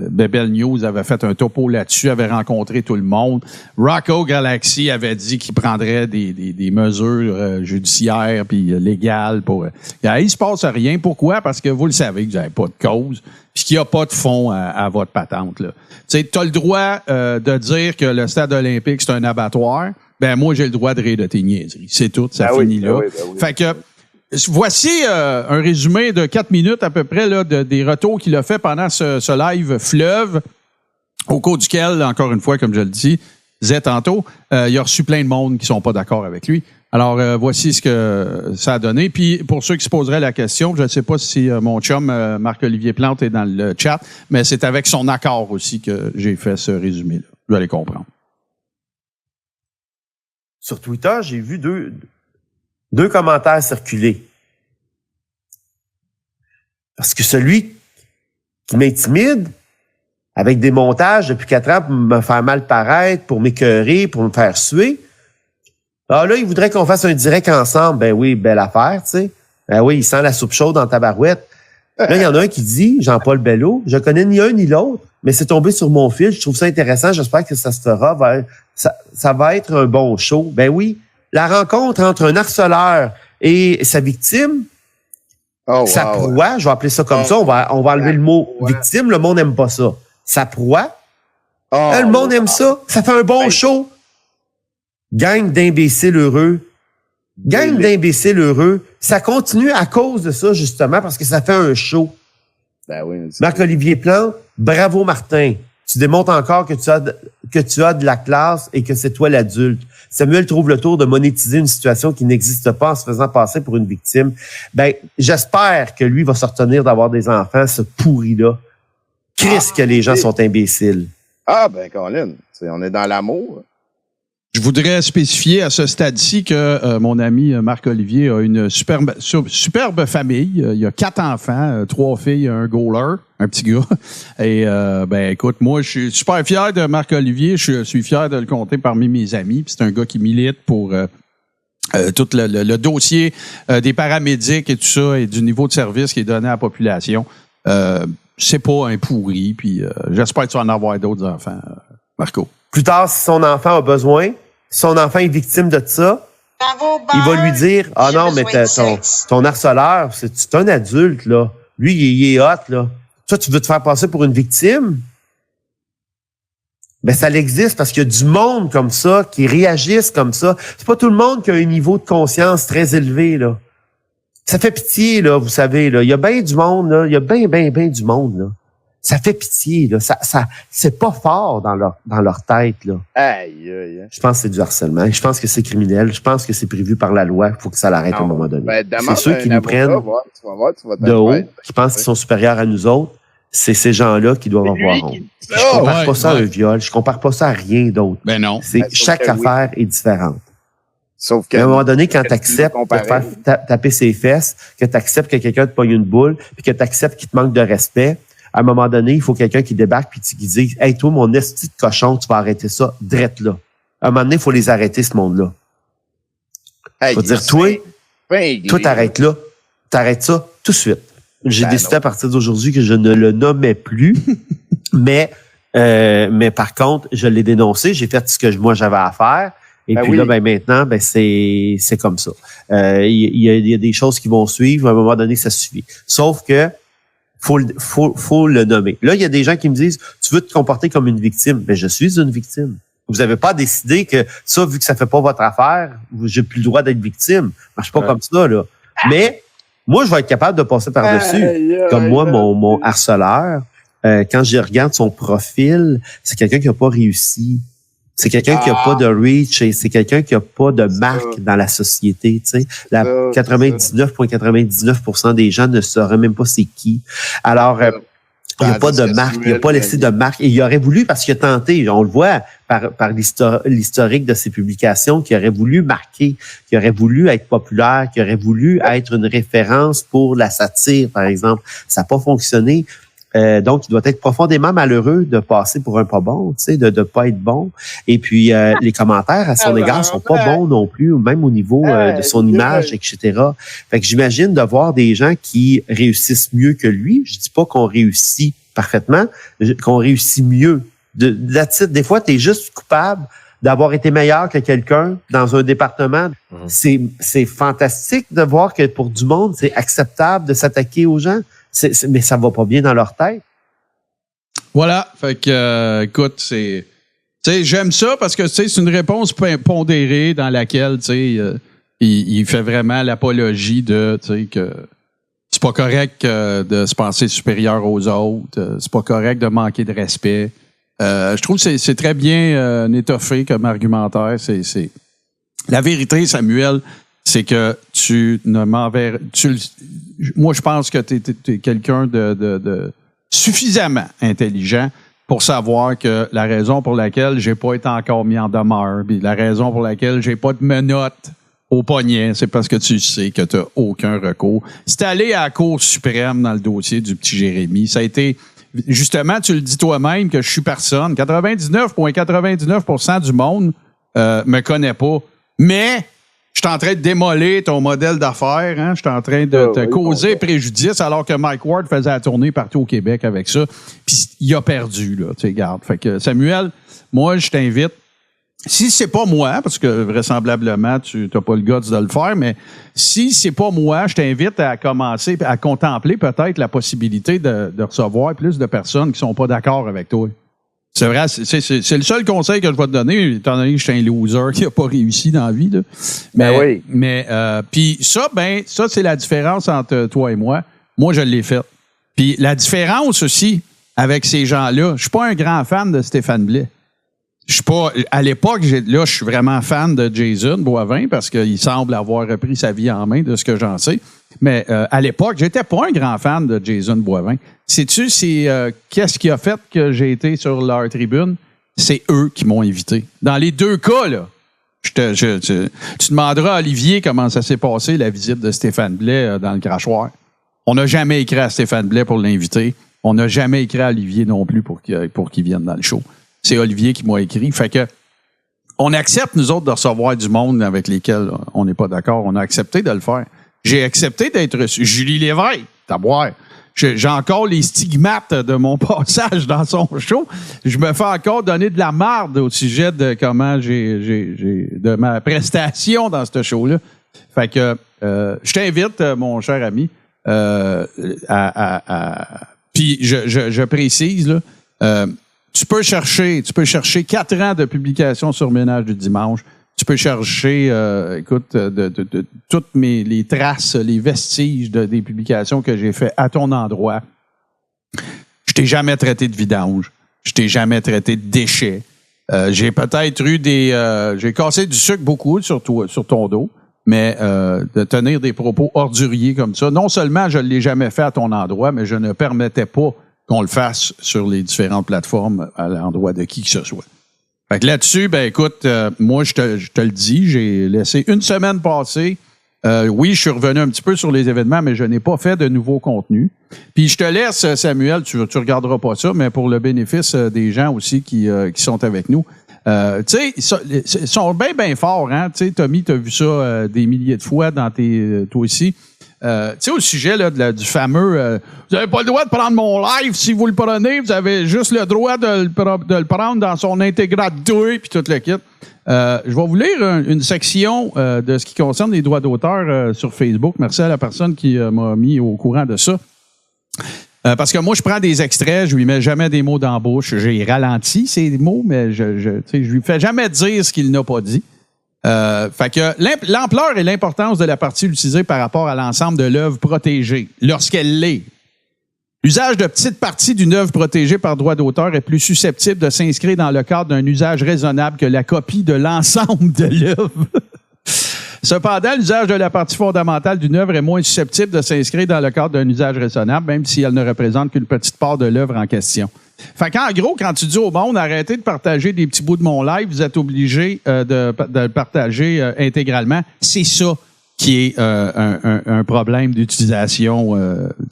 Bebel News avait fait un topo là-dessus, avait rencontré tout le monde. Rocco Galaxy avait dit qu'il prendrait des mesures judiciaires puis légales pour... il se passe rien. Pourquoi? Parce que vous le savez que vous n'avez pas de cause puis qu'il n'y a pas de fond à votre patente, là. Tu sais, t'as le droit de dire que le stade olympique, c'est un abattoir. Ben, moi, j'ai le droit de rire de tes niaiseries. C'est tout, ça finit là. Oui. Fait que, voici un résumé de 4 minutes à peu près, là, des retours qu'il a fait pendant ce live fleuve, au cours duquel, encore une fois, comme je le disais tantôt, il a reçu plein de monde qui sont pas d'accord avec lui. Alors, voici ce que ça a donné. Puis, pour ceux qui se poseraient la question, je ne sais pas si mon chum Marc-Olivier Plante est dans le chat, mais c'est avec son accord aussi que j'ai fait ce résumé-là. Vous allez comprendre. Sur Twitter, j'ai vu deux commentaires circuler. Parce que celui qui m'intimide, avec des montages depuis 4 ans pour me faire mal paraître, pour m'écœurer, pour me faire suer, ah là, il voudrait qu'on fasse un direct ensemble. Ben oui, belle affaire, tu sais. Ben oui, il sent la soupe chaude dans ta barouette. Là, il y en a un qui dit, Jean-Paul Bello, je connais ni un ni l'autre, mais c'est tombé sur mon fil, je trouve ça intéressant, j'espère que ça se fera. Ça va être un bon show. Ben oui, la rencontre entre un harceleur et sa victime, sa proie, je vais appeler ça comme ça, on va enlever le mot victime, le monde n'aime pas ça. Sa proie, le monde aime ça, ça fait un bon show. Gang d'imbéciles heureux. Gang d'imbéciles heureux. Ça continue à cause de ça, justement, parce que ça fait un show. Ben oui, Marc-Olivier Plante, bravo Martin. Tu démontres encore que tu as de la classe et que c'est toi l'adulte. Samuel trouve le tour de monétiser une situation qui n'existe pas en se faisant passer pour une victime. Ben, j'espère que lui va se retenir d'avoir des enfants, ce pourri-là. Christ que les gens sont imbéciles. Ah, ben, Colin, on est dans l'amour. Je voudrais spécifier à ce stade-ci que mon ami Marc-Olivier a une superbe famille. Il y a 4 enfants, 3 filles, un goaler, un petit gars. Et ben écoute, moi je suis super fier de Marc-Olivier. Je suis fier de le compter parmi mes amis. Puis c'est un gars qui milite pour tout le dossier des paramédics et tout ça et du niveau de service qui est donné à la population. c'est pas un pourri, puis j'espère que tu vas en avoir d'autres enfants, Marco. Plus tard, si son enfant a besoin, si son enfant est victime de ça, il va lui dire « Ah non, mais ton harceleur, c'est un adulte, là. Lui, il est hot, là. Toi, tu veux te faire passer pour une victime? » Ben, ça existe parce qu'il y a du monde comme ça, qui réagissent comme ça. C'est pas tout le monde qui a un niveau de conscience très élevé, là. Ça fait pitié, là, vous savez, là. Il y a bien du monde, là. Il y a bien du monde, là. Ça fait pitié, là. Ça, c'est pas fort dans leur tête, là. Aïe, aïe. Je pense que c'est du harcèlement. Je pense que c'est criminel. Je pense que c'est prévu par la loi. Il faut que ça l'arrête à un moment donné. Ben, c'est ceux qui nous prennent de haut, qui pensent qu'ils sont supérieurs à nous autres. C'est ces gens-là qui doivent avoir honte. Je compare pas ça à un viol. Je compare pas ça à rien d'autre. Ben non. Chaque affaire est différente. Sauf qu'à un moment donné, quand tu acceptes de te faire taper ses fesses, que tu acceptes que quelqu'un te pogne une boule, puis que tu acceptes qu'il te manque de respect, à un moment donné, il faut quelqu'un qui débarque puis qui dit « Hey, toi, mon esti de cochon, tu vas arrêter ça, drette là. » À un moment donné, il faut les arrêter, ce monde-là. Il faut dire « Toi, t'arrêtes là. T'arrêtes ça tout de suite. » J'ai décidé à partir d'aujourd'hui que je ne le nommais plus, mais par contre, je l'ai dénoncé, j'ai fait ce que moi j'avais à faire. Et puis là, maintenant, c'est comme ça. Il y a des choses qui vont suivre. À un moment donné, ça suffit. Sauf que faut le nommer. Là, il y a des gens qui me disent, tu veux te comporter comme une victime. Mais je suis une victime. Vous n'avez pas décidé que ça, vu que ça fait pas votre affaire, j'ai plus le droit d'être victime. Ça marche pas comme ça, là. Mais moi, je vais être capable de passer par-dessus. Comme moi, mon harceleur, quand je regarde son profil, c'est quelqu'un qui a pas réussi. C'est quelqu'un qui a pas de reach et c'est quelqu'un qui a pas de marque dans la société, tu sais. 99,99% des gens ne sauraient même pas c'est qui. Alors, il n'y a pas de marque, il n'a pas laissé de marque. Et il aurait voulu, parce qu'il a tenté, on le voit par l'historique de ses publications, qu'il aurait voulu marquer, qu'il aurait voulu être populaire, qu'il aurait voulu être une référence pour la satire, par exemple. Ça n'a pas fonctionné. Donc, il doit être profondément malheureux de passer pour un pas bon, tu sais, de pas être bon. Et puis, les commentaires à son égard sont pas bons non plus, même au niveau de son image, etc. Fait que j'imagine de voir des gens qui réussissent mieux que lui. Je dis pas qu'on réussit parfaitement, qu'on réussit mieux. Des fois, tu es juste coupable d'avoir été meilleur que quelqu'un dans un département. C'est fantastique de voir que pour du monde, c'est acceptable de s'attaquer aux gens. Mais ça va pas bien dans leur tête. Voilà. Fait que, écoute, tu sais, j'aime ça parce que, tu sais, c'est une réponse pondérée dans laquelle, tu sais, il fait vraiment l'apologie de, tu sais, que c'est pas correct de se penser supérieur aux autres, c'est pas correct de manquer de respect. Je trouve que c'est très bien étoffé comme argumentaire. La vérité, Samuel, c'est que tu ne m'enverras... Moi, je pense que tu es quelqu'un de suffisamment intelligent pour savoir que la raison pour laquelle j'ai pas été encore mis en demeure, puis la raison pour laquelle j'ai pas de menottes au poignet, c'est parce que tu sais que tu n'as aucun recours. C'est allé à la Cour suprême dans le dossier du petit Jérémy. Ça a été... Justement, tu le dis toi-même que je suis personne. 99,99% du monde me connaît pas. Mais... je suis en train de démolir ton modèle d'affaires, hein? Je suis en train de te causer préjudice alors que Mike Ward faisait la tournée partout au Québec avec ça. Puis il a perdu, là, tu sais, garde. Fait que Samuel, moi, je t'invite, si c'est pas moi, parce que vraisemblablement, tu n'as pas le guts de le faire, mais si c'est pas moi, je t'invite à commencer à contempler peut-être la possibilité de recevoir plus de personnes qui sont pas d'accord avec toi. C'est vrai, c'est le seul conseil que je vais te donner, étant donné que je suis un loser qui n'a pas réussi dans la vie. Là. Mais puis ça, c'est la différence entre toi et moi. Moi, je l'ai fait. Puis la différence aussi avec ces gens-là, je suis pas un grand fan de Stéphane Blais. Je suis pas. À l'époque, je suis vraiment fan de Jason Boivin parce qu'il semble avoir repris sa vie en main de ce que j'en sais. Mais à l'époque, j'étais pas un grand fan de Jason Boivin. Sais-tu, qu'est-ce qui a fait que j'ai été sur leur tribune? C'est eux qui m'ont invité. Dans les deux cas, là, tu demanderas à Olivier comment ça s'est passé, la visite de Stéphane Blais dans le crachoir. On n'a jamais écrit à Stéphane Blais pour l'inviter. On n'a jamais écrit à Olivier non plus pour qu'il vienne dans le show. C'est Olivier qui m'a écrit. Fait que on accepte, nous autres, de recevoir du monde avec lesquels on n'est pas d'accord. On a accepté de le faire. J'ai accepté d'être reçu. Julie Lévesque, t'as boire. j'ai encore les stigmates de mon passage dans son show. Je me fais encore donner de la marde au sujet de comment de ma prestation dans ce show-là. Fait que je t'invite, mon cher ami, puis je précise, là, tu peux chercher 4 ans de publication sur Ménage du dimanche. Tu peux chercher, de toutes les traces, les vestiges des publications que j'ai fait à ton endroit. Je t'ai jamais traité de vidange. Je t'ai jamais traité de déchet. J'ai peut-être eu j'ai cassé du sucre beaucoup sur ton dos, mais de tenir des propos orduriers comme ça, non seulement je ne l'ai jamais fait à ton endroit, mais je ne permettais pas qu'on le fasse sur les différentes plateformes à l'endroit de qui que ce soit. Fait que là-dessus, ben écoute, moi, je te le dis, j'ai laissé une semaine passer. Oui, je suis revenu un petit peu sur les événements, mais je n'ai pas fait de nouveaux contenus. Puis je te laisse, Samuel, tu regarderas pas ça, mais pour le bénéfice des gens aussi qui sont avec nous. Tu sais, ils sont bien forts, hein. Tu sais, Tommy, t'as vu ça des milliers de fois dans toi aussi. Tu sais, au sujet là, du fameux vous n'avez pas le droit de prendre mon live. Si vous le prenez, vous avez juste le droit de le prendre dans son intégralité puis tout le kit. Je vais vous lire une section de ce qui concerne les droits d'auteur sur Facebook. Merci à la personne qui m'a mis au courant de ça. Parce que moi, je prends des extraits, je lui mets jamais des mots dans la bouche. J'ai ralenti ces mots, mais je lui fais jamais dire ce qu'il n'a pas dit. Fait que l'ampleur et l'importance de la partie utilisée par rapport à l'ensemble de l'œuvre protégée, lorsqu'elle l'est. L'usage de petites parties d'une œuvre protégée par droit d'auteur est plus susceptible de s'inscrire dans le cadre d'un usage raisonnable que la copie de l'ensemble de l'œuvre. Cependant, l'usage de la partie fondamentale d'une œuvre est moins susceptible de s'inscrire dans le cadre d'un usage raisonnable, même si elle ne représente qu'une petite part de l'œuvre en question. Fait qu'en gros, quand tu dis au monde, arrêtez de partager des petits bouts de mon live, vous êtes obligé de le partager intégralement. C'est ça qui est un problème d'utilisation.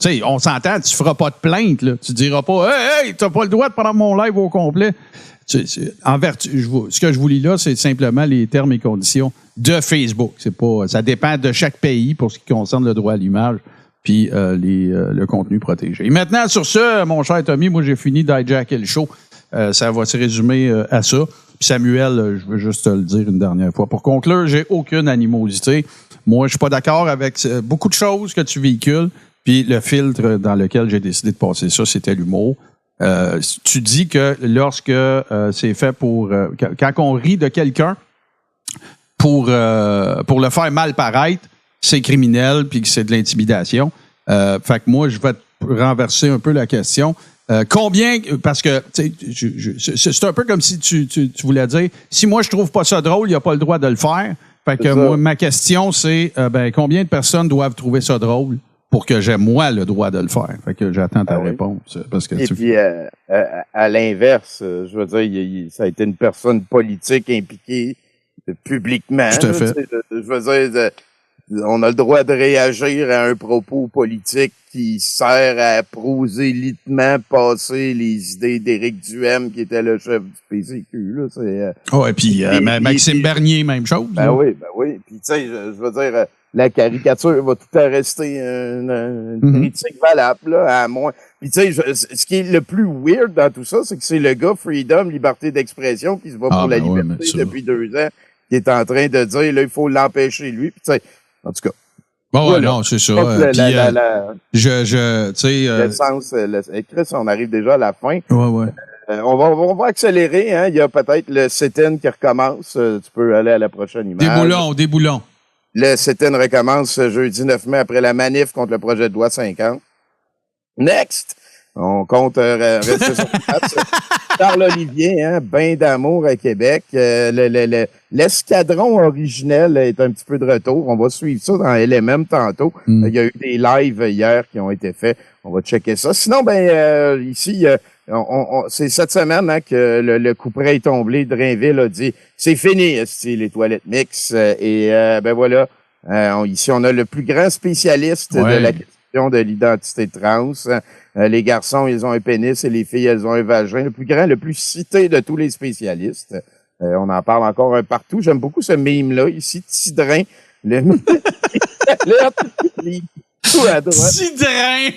Tu sais, on s'entend, tu feras pas de plainte, là. Tu diras pas, hey, t'as pas le droit de prendre mon live au complet. En vertu, ce que je vous lis là, c'est simplement les termes et conditions de Facebook. C'est pas, ça dépend de chaque pays pour ce qui concerne le droit à l'image puis le contenu protégé. Et maintenant, sur ce, mon cher Tommy, moi j'ai fini d'hijacker le show. Ça va se résumer à ça. Puis Samuel, je veux juste te le dire une dernière fois. Pour conclure, j'ai aucune animosité. Moi, je suis pas d'accord avec beaucoup de choses que tu véhicules. Puis le filtre dans lequel j'ai décidé de passer ça, c'était l'humour. Tu dis que lorsque c'est fait pour... quand on rit de quelqu'un pour le faire mal paraître, c'est criminel puis que c'est de l'intimidation. Fait que moi, je vais te renverser un peu la question. Combien... Parce que c'est un peu comme si tu voulais dire, si moi, je trouve pas ça drôle, il n'y a pas le droit de le faire. Fait que moi, ma question, c'est combien de personnes doivent trouver ça drôle pour que j'ai, moi, le droit de le faire? Fait que j'attends ta réponse. Parce que puis, à l'inverse, je veux dire, ça a été une personne politique impliquée publiquement. Tout à fait. Je veux dire, on a le droit de réagir à un propos politique qui sert à prosélytement passer les idées d'Éric Duhem, qui était le chef du PCQ. Et puis Maxime Bernier, même chose. Ben oui. Puis tu sais, je veux dire, la caricature va tout à rester une critique valable, là, à moins. Puis tu sais, ce qui est le plus weird dans tout ça, c'est que c'est le gars Freedom, liberté d'expression, qui se bat pour la liberté depuis 2 ans, qui est en train de dire, là, il faut l'empêcher, lui. Puis tu sais, en tout cas. Bon, ouais, non, c'est ça. L'essence, Chris, on arrive déjà à la fin. Ouais. On va accélérer, hein. Il y a peut-être le sit-in qui recommence. Tu peux aller à la prochaine image. Déboulons. Le sit-in recommence jeudi 9 mai après la manif contre le projet de loi 50. Next! On compte rester sur place. Charles Olivier, hein, bain d'amour à Québec. L'escadron originel est un petit peu de retour. On va suivre ça dans LMM tantôt. Il y a eu des lives hier qui ont été faits. On va checker ça. Sinon, ici, c'est cette semaine que le couperet est tombé. Drainville a dit c'est fini, les toilettes mixtes. Voilà. Ici, on a le plus grand spécialiste de la question de l'identité trans. Les garçons, ils ont un pénis et les filles, elles ont un vagin. Le plus grand, le plus cité de tous les spécialistes. On en parle encore un partout. J'aime beaucoup ce meme-là. Ici, Tidrin. tout à droite. Petit drain!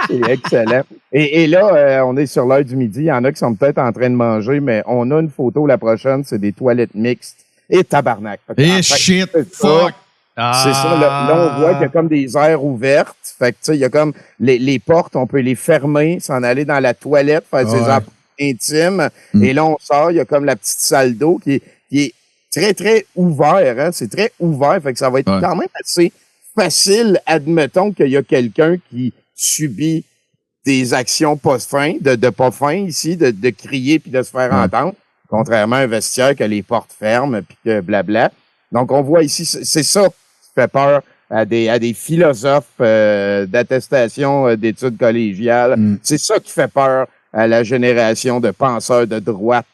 C'est excellent. Et là, on est sur l'heure du midi. Il y en a qui sont peut-être en train de manger, mais on a une photo la prochaine, c'est des toilettes mixtes. Et tabarnak. Shit, fuck! C'est ça. Là, on voit qu'il y a comme des aires ouvertes. Fait que, tu sais, il y a comme les portes, on peut les fermer, s'en aller dans la toilette, faire ses affaires intimes. Et là, on sort, il y a comme la petite salle d'eau qui est très, très ouvert. Hein? C'est très ouvert. Fait que ça va être quand même assez facile, admettons qu'il y a quelqu'un qui subit des actions pas fins, de pas fin ici, de crier puis de se faire entendre, contrairement à un vestiaire que les portes ferment puis que blabla. Donc, on voit ici, c'est ça qui fait peur à des philosophes d'attestation d'études collégiales. C'est ça qui fait peur à la génération de penseurs de droite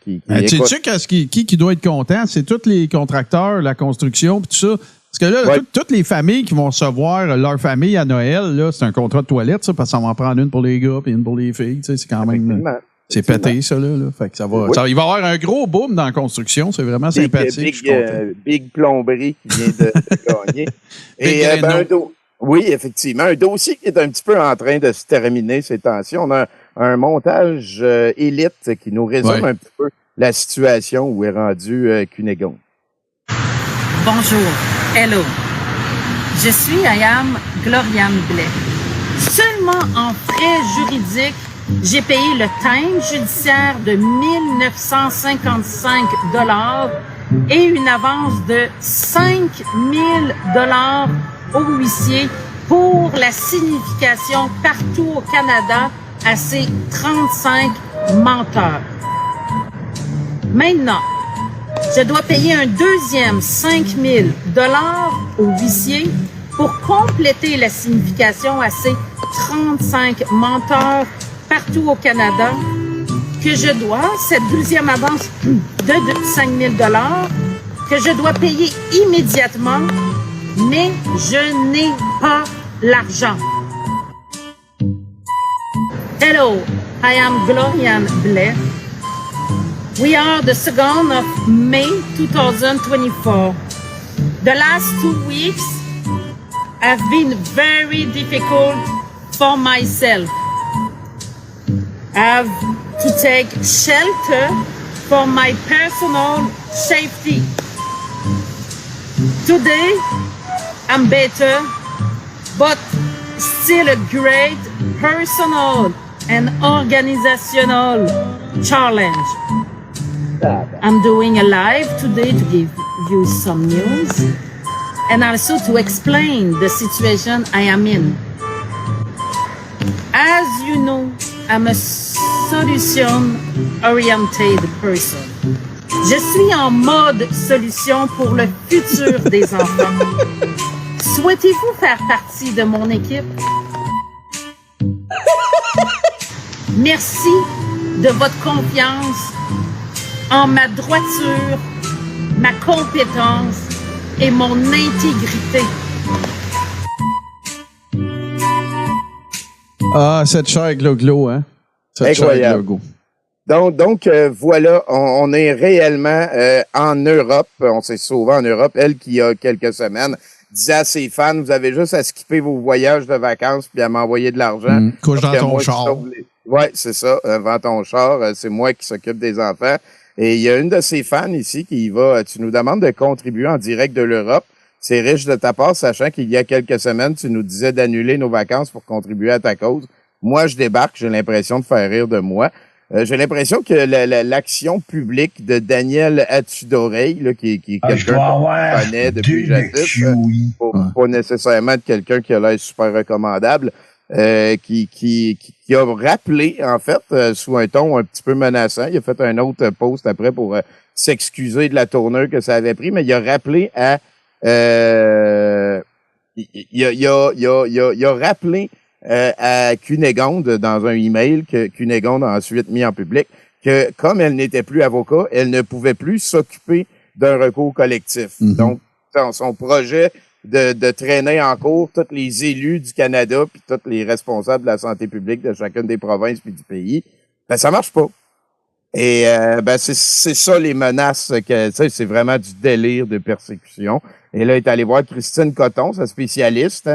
qui tu sais qui doit être content? C'est tous les contracteurs, la construction puis tout ça. Parce que là, toutes les familles qui vont recevoir leur famille à Noël, là, c'est un contrat de toilette, ça, parce qu'on va en prendre une pour les gars puis une pour les filles. Tu sais, c'est quand même... C'est pété, ça, là. Fait que ça va. Il va y avoir un gros boom dans la construction. C'est vraiment sympathique. Big plomberie qui vient de gagner. Et oui, effectivement. Un dossier qui est un petit peu en train de se terminer ces temps-ci. On a un montage élite qui nous résume un petit peu la situation où est rendu Cunégonde. Bonjour. Hello. Je suis Ayam Gloriane Blais. Seulement en frais juridiques, j'ai payé le timbre judiciaire de 1955 $ et une avance de 5000 $ au huissier pour la signification partout au Canada à ces 35 menteurs. Maintenant, je dois payer un deuxième 5000 $ au huissier pour compléter la signification à ces 35 menteurs partout au Canada, que je dois, cette deuxième avance de 5 000 $, que je dois payer immédiatement, mais je n'ai pas l'argent. Hello, I am Gloriane Blais. We are the 2nd of May 2024. The last 2 weeks have been very difficult for myself. I have to take shelter for my personal safety. Today, I'm better, but still a great personal and organizational challenge. I'm doing a live today to give you some news and also to explain the situation I am in. As you know, I'm a solution-oriented person. Je suis en mode solution pour le futur des enfants. Souhaitez-vous faire partie de mon équipe? Merci de votre confiance en ma droiture, ma compétence et mon intégrité. Ah, cette chair glo-glo, hein? Incroyable. Donc voilà, on est réellement en Europe. On s'est sauvé en Europe. Elle, qui a quelques semaines, disait à ses fans, vous avez juste à skipper vos voyages de vacances puis à m'envoyer de l'argent. Couche dans ton char. Oui, c'est ça. Vends ton char. C'est moi qui s'occupe des enfants. Et il y a une de ses fans ici qui tu nous demandes de contribuer en direct de l'Europe. C'est riche de ta part, sachant qu'il y a quelques semaines, tu nous disais d'annuler nos vacances pour contribuer à ta cause. Moi, je débarque, j'ai l'impression de faire rire de moi. J'ai l'impression que l'action publique de Daniel Atudorey, là, qui est quelqu'un qu'on connaît depuis jadis, pas nécessairement de quelqu'un qui a l'air super recommandable, qui a rappelé, en fait, sous un ton un petit peu menaçant. Il a fait un autre post après pour s'excuser de la tournure que ça avait pris, mais il a rappelé à il a rappelé à Cunégonde dans un email que Cunégonde a ensuite mis en public que comme elle n'était plus avocat, elle ne pouvait plus s'occuper d'un recours collectif. Donc, son projet de traîner en cours tous les élus du Canada puis tous les responsables de la santé publique de chacune des provinces puis du pays, ben ça marche pas. Et c'est ça les menaces que c'est vraiment du délire de persécution. Et là, il est allé voir Christine Coton, sa spécialiste,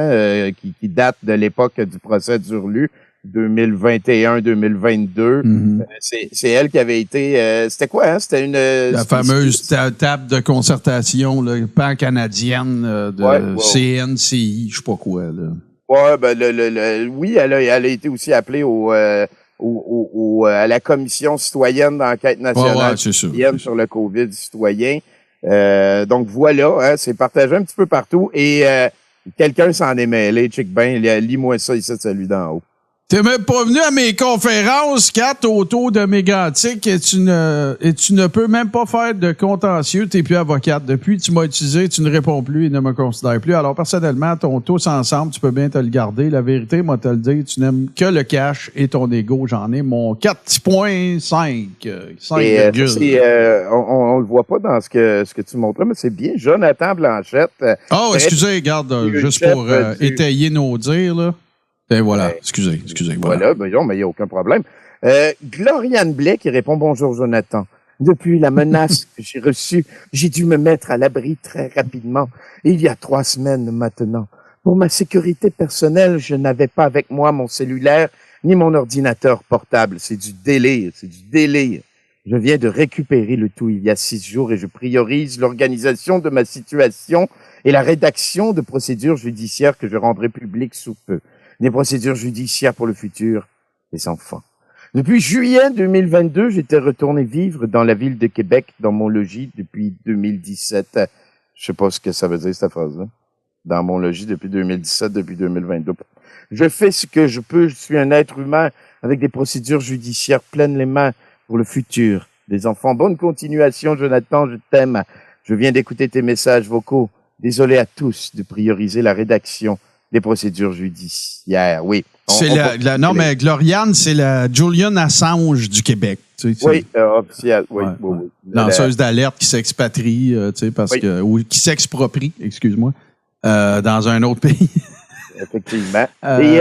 qui date de l'époque du procès d'Hurlu, 2021-2022. C'est elle qui avait été... c'était quoi, hein? C'était une... La fameuse table de concertation pan-canadienne de CNCI, je sais pas quoi. Là. Ouais, oui, elle a été aussi appelée à la Commission citoyenne d'enquête nationale sur le COVID citoyen. Donc voilà, hein, c'est partagé un petit peu partout et quelqu'un s'en est mêlé. Check ben, lis-moi ça ici, celui d'en haut. T'es même pas venu à mes conférences, Kat, autour de Mégantic, et tu ne peux même pas faire de contentieux. T'es plus avocate. Depuis, tu m'as utilisé, tu ne réponds plus et ne me considères plus. Alors, personnellement, ton tous ensemble, tu peux bien te le garder. La vérité, moi, te le dire, tu n'aimes que le cash et ton ego. J'en ai mon 4.5. On le voit pas dans ce que tu montres là, mais c'est bien Jonathan Blanchette. Oh, excusez, regarde, juste pour étayer nos dires, là. Et voilà, excusez. Voilà, mais il n'y a aucun problème. Gloriane Blais qui répond « Bonjour Jonathan. Depuis la menace que j'ai reçue, j'ai dû me mettre à l'abri très rapidement. Il y a 3 semaines maintenant. Pour ma sécurité personnelle, je n'avais pas avec moi mon cellulaire ni mon ordinateur portable. C'est du délire. Je viens de récupérer le tout il y a 6 jours et je priorise l'organisation de ma situation et la rédaction de procédures judiciaires que je rendrai publiques sous peu. Des procédures judiciaires pour le futur des enfants. Depuis juillet 2022, j'étais retourné vivre dans la ville de Québec, dans mon logis depuis 2017. Je sais pas ce que ça veut dire, cette phrase-là. Dans mon logis depuis 2017, depuis 2022. Je fais ce que je peux. Je suis un être humain avec des procédures judiciaires pleines les mains pour le futur des enfants. Bonne continuation, Jonathan. Je t'aime. Je viens d'écouter tes messages vocaux. Désolé à tous de prioriser la rédaction des procédures judiciaires, oui. Mais Gloriane, c'est la Julian Assange du Québec. Tu sais, oui, officielle, oui. Lanceuse d'alerte qui s'expatrie, ou qui s'exproprie, excuse-moi, dans un autre pays. Effectivement. Et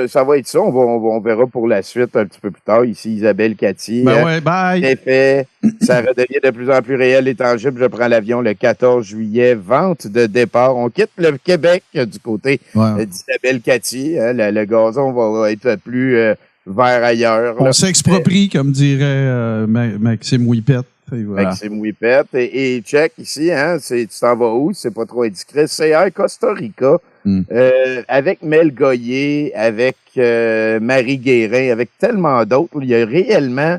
ça va être ça. On verra pour la suite un petit peu plus tard. Ici, Isabelle Cathy. Bye. Effet, ça redevient de plus en plus réel et tangible. Je prends l'avion le 14 juillet. Vente de départ. On quitte le Québec du côté d'Isabelle Cathy. Le gazon va être plus vert ailleurs. On s'exproprie, comme dirait Maxime Whippet. Voilà. Maxime Whippet. Et check ici, hein, tu t'en vas où? C'est pas trop indiscret. C'est à Costa Rica. Avec Mel Goyer, avec Marie Guérin, avec tellement d'autres. Il y a réellement,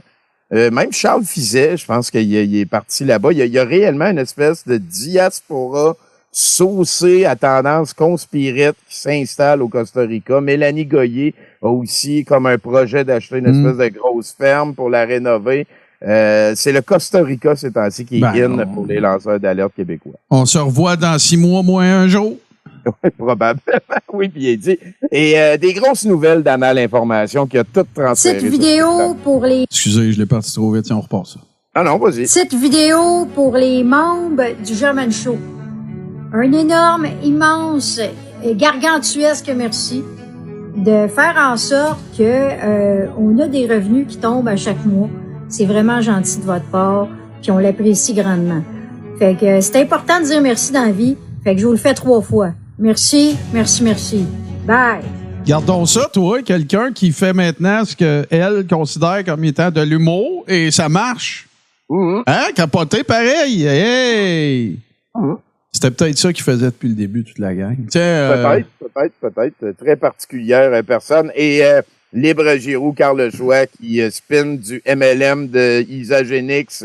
même Charles Fizet, je pense qu'il est parti là-bas, il y a réellement une espèce de diaspora saucée à tendance conspirite qui s'installe au Costa Rica. Mélanie Goyer a aussi comme un projet d'acheter une espèce de grosse ferme pour la rénover. C'est le Costa Rica ces temps-ci qui est in pour les lanceurs d'alerte québécois. On se revoit dans 6 mois, moins un jour. Oui, probablement. Oui, bien dit. Et des grosses nouvelles d'Anna l'Information qui a tout transféré. Cette vidéo pour les... Excusez, je l'ai parti trop vite, on repart ça. Ah non, vas-y. Cette vidéo pour les membres du German Show. Un énorme, immense, gargantuesque merci de faire en sorte que on a des revenus qui tombent à chaque mois. C'est vraiment gentil de votre part, puis on l'apprécie grandement. Fait que c'est important de dire merci dans la vie. Fait que je vous le fais 3 fois. Merci. Bye. Gardons ça, toi, quelqu'un qui fait maintenant ce qu'elle considère comme étant de l'humour et ça marche. Hein? Capoté pareil. Hey! C'était peut-être ça qu'il faisait depuis le début, toute la gang. Peut-être. Très particulière personne. Et Libre Giroux, Carl Choix, qui spin du MLM de Isagenix.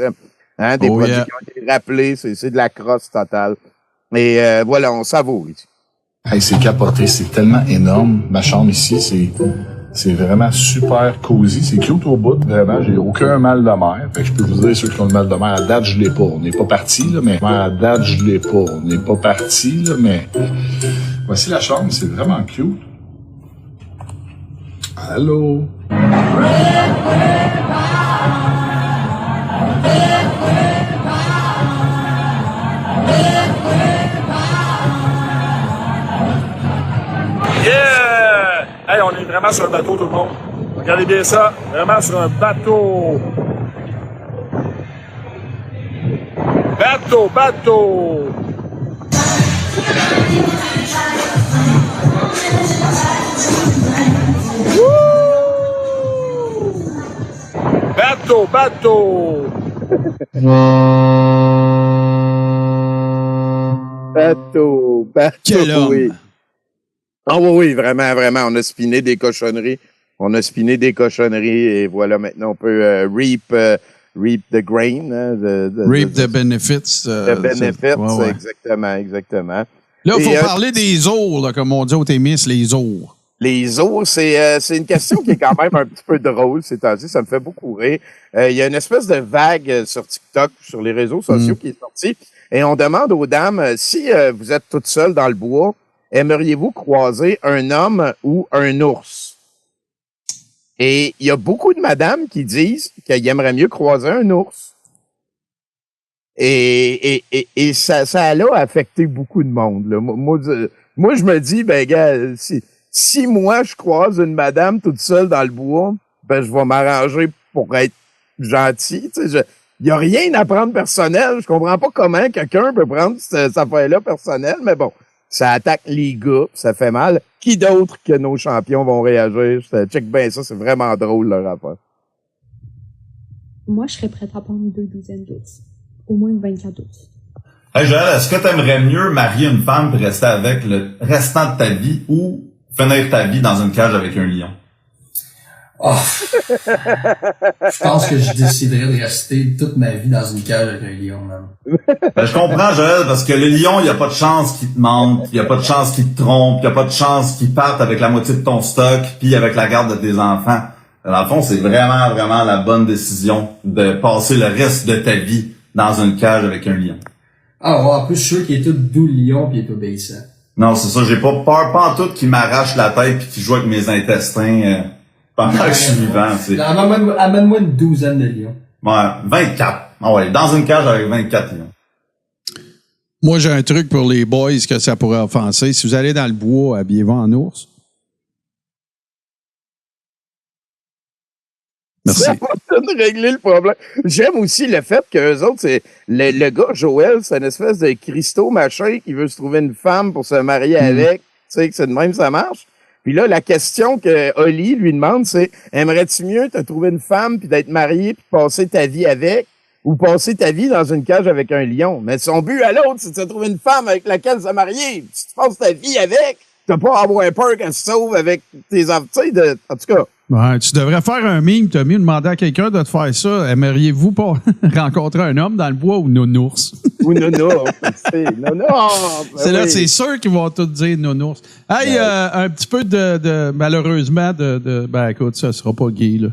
Des produits qui ont été rappelés. C'est de la crosse totale. Et voilà, on savoure ici. Hey, c'est capoté, c'est tellement énorme. Ma chambre ici, c'est vraiment super cosy. C'est cute au bout, vraiment. J'ai aucun mal de mer. Fait que je peux vous dire, ceux qui ont le mal de mer, à date, je l'ai pas. On n'est pas parti, là, mais à date, je l'ai pas. On n'est pas parti, là, mais voici la chambre, c'est vraiment cute. Allô? Yeah! Hey, on est vraiment sur un bateau, tout le monde. Regardez bien ça. Vraiment sur un bateau. Bateau! Bateau, bateau! Bateau, Quel homme. oui. Ah oui, vraiment, vraiment. On a spiné des cochonneries. Et voilà, maintenant, on peut reap the grain. Reap the benefits. The benefits, ouais. exactement. Là, il faut parler des ours, là, comme on dit au Témis, les ours. Les ours, c'est une question qui est quand même un petit peu drôle ces temps-ci. Ça me fait beaucoup rire. Il y a une espèce de vague sur TikTok, sur les réseaux sociaux qui est sortie. Et on demande aux dames, si vous êtes toutes seules dans le bois, aimeriez-vous croiser un homme ou un ours? Et il y a beaucoup de madames qui disent qu'ils aimeraient mieux croiser un ours. Et ça a affecté beaucoup de monde, là. Moi, je me dis, ben, gars, si moi, je croise une madame toute seule dans le bois, ben, je vais m'arranger pour être gentil. Tu sais, il n'y a rien à prendre personnel. Je comprends pas comment quelqu'un peut prendre cette affaire-là personnelle, mais bon, ça attaque les gars, ça fait mal. Qui d'autre que nos champions vont réagir? Check bien ça, c'est vraiment drôle, leur rapport. Moi, je serais prête à prendre 2 douzaines d'ours. Au moins 24 ours. Hey Joël, est-ce que tu aimerais mieux marier une femme et rester avec le restant de ta vie ou finir ta vie dans une cage avec un lion? Oh. Je pense que je déciderais de rester toute ma vie dans une cage avec un lion, même. Ben, je comprends, Joël, parce que le lion, il n'y a pas de chance qu'il te mente, il n'y a pas de chance qu'il te trompe, il n'y a pas de chance qu'il parte avec la moitié de ton stock, puis avec la garde de tes enfants. Dans le fond, c'est vraiment, vraiment la bonne décision de passer le reste de ta vie dans une cage avec un lion. Ah ouais, en plus, je suis sûr qu'il est tout doux, le lion, puis il est obéissant. Non, c'est ça, j'ai pas peur, pas en tout qu'il m'arrache la tête puis qu'il joue avec mes intestins pendant que je suis vivant, tu sais. Amène-moi une douzaine de lions. Ouais, 24. Ah ouais, dans une cage avec 24 lions. Moi, j'ai un truc pour les boys que ça pourrait offenser. Si vous allez dans le bois, habillez-vous en ours. Merci. Ça va de régler le problème. J'aime aussi le fait qu'eux autres, c'est le gars, Joël, c'est une espèce de Christo machin qui veut se trouver une femme pour se marier avec. Tu sais que c'est de même, ça marche. Puis là, la question que Oli lui demande, c'est aimerais-tu mieux te trouver une femme puis d'être marié puis passer ta vie avec ou passer ta vie dans une cage avec un lion? Mais son but à l'autre, c'est de se trouver une femme avec laquelle se marier. Si tu passes ta vie avec, t'as pas à avoir peur qu'elle se sauve avec tes enfants. En tout cas. Ouais, tu devrais faire un meme, Tommy, demander à quelqu'un de te faire ça. Aimeriez-vous pas rencontrer un homme dans le bois ou nounours? Ou nounours, nounours. C'est là, c'est sûr qu'ils vont tous dire nounours. Hey, un petit peu malheureusement, ben écoute, ça sera pas gay, là.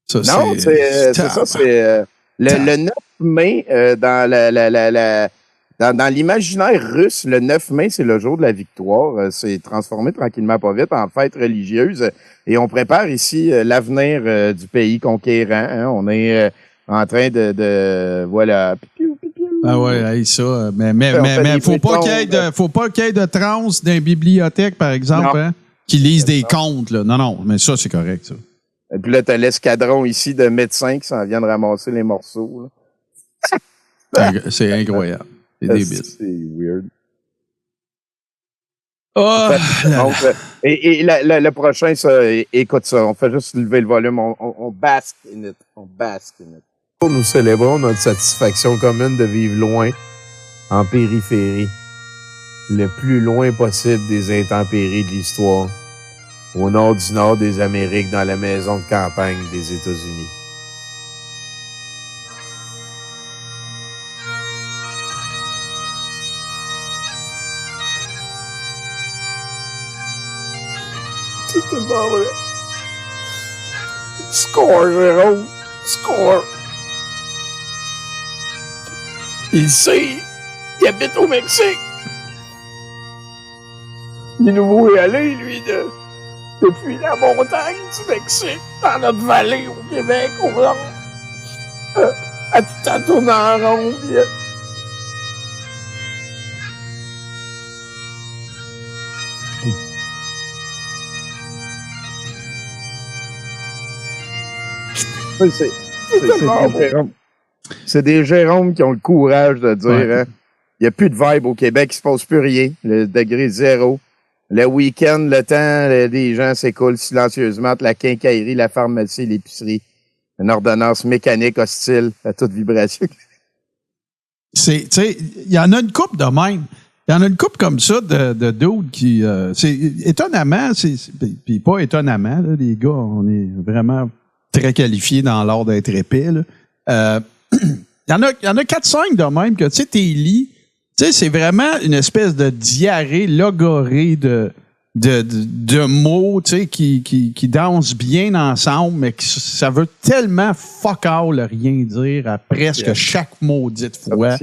Ça, non, c'est ça, c'est le 9 mai, dans l'imaginaire russe, le 9 mai, c'est le jour de la victoire. C'est transformé tranquillement pas vite en fête religieuse. Et on prépare ici l'avenir du pays conquérant. Hein. On est en train de voilà. Ah ouais, hey, ça. Mais faut pas qu'il y ait de trans dans les bibliothèques, par exemple, hein, qui lisent des contes. Là. Non, mais ça, c'est correct, ça. Et puis là, t'as l'escadron ici de médecins qui s'en viennent ramasser les morceaux. Là. C'est incroyable. C'est débile. C'est weird. Oh! Donc, et le prochain, ça, écoute ça, on fait juste lever le volume, on basque in it. On basque in it. Nous célébrons notre satisfaction commune de vivre loin, en périphérie, le plus loin possible des intempéries de l'histoire, au nord du nord des Amériques, dans la maison de campagne des États-Unis. C'est tellement vrai. Score, Jérôme. Score. Il sait. Il habite au Mexique. Il nous voit aller, lui, depuis la montagne du Mexique, dans notre vallée au Québec, au nord. À tout temps tourner en rond, puis... C'est des Jérômes qui ont le courage de dire, hein, Il n'y a plus de vibe au Québec, il se passe plus rien. Le degré 0. Le week-end, le temps, les gens s'écoulent silencieusement entre la quincaillerie, la pharmacie, l'épicerie. Une ordonnance mécanique hostile à toute vibration. Tu sais, il y en a une couple de même. Il y en a une couple comme ça de dudes qui... c'est étonnamment, puis pas étonnamment, là, les gars, on est vraiment très qualifiés dans l'art d'être épais. Il y en a 4-5 de même que, tu sais, tes lits, tu sais, c'est vraiment une espèce de diarrhée logorée de mots, tu sais, qui dansent bien ensemble, mais que ça veut tellement fuck all rien dire à presque chaque maudite fois.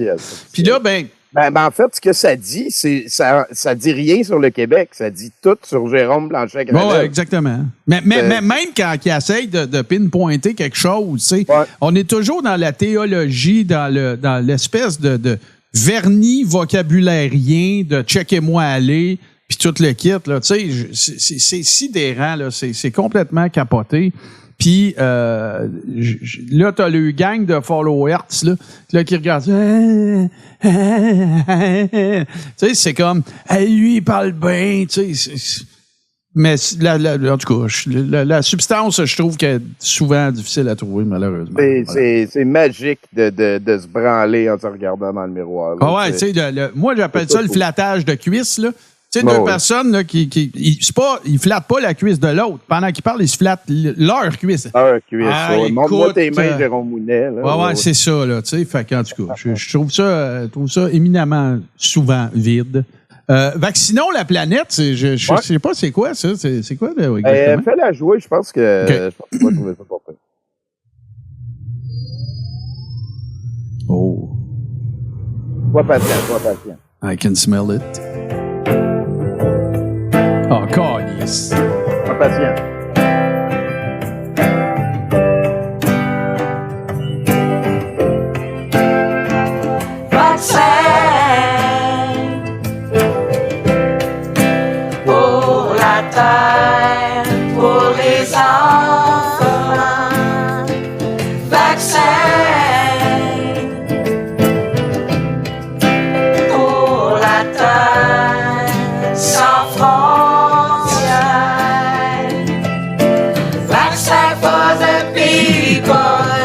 Puis là, Ben, en fait, ce que ça dit, ça dit rien sur le Québec. Ça dit tout sur Jérôme Blanchet-Gravel. Oui, exactement. Mais même quand il essaye de pinpointer quelque chose, tu sais, on est toujours dans la théologie, dans l'espèce de vernis vocabulairien, de checkez-moi aller, puis tout le kit, là, tu sais, c'est sidérant, là, c'est complètement capoté. Puis là, t'as le gang de followers là qui regardent. Tu sais, c'est comme, hey, lui, il parle bien, tu sais. Mais en tout cas, la substance, je trouve qu'elle est souvent difficile à trouver, malheureusement. C'est magique de se branler en se regardant dans le miroir. Là, ah ouais, tu sais, moi, j'appelle ça le flattage de cuisse, là. Tu sais, deux personnes là, ils flattent pas la cuisse de l'autre. Pendant qu'ils parlent, ils se flattent leur cuisse. Leur cuisse, montre-moi tes mains, Jérôme Mounet. Ouais, c'est ça, là, tu sais. Fait qu'en tout cas, je trouve ça éminemment souvent vide. Vaccinons la planète, je sais pas c'est quoi, ça. C'est quoi, exactement? Fais-la jouer, je pense que tu vas trouver ça pour toi. Oh. Sois patient. I can smell it. Oh, câlisse. Sois patient. Vaccin pour la terre, pour les enfants. Vaccin pour la terre, sans frontières. Vaccin for the people,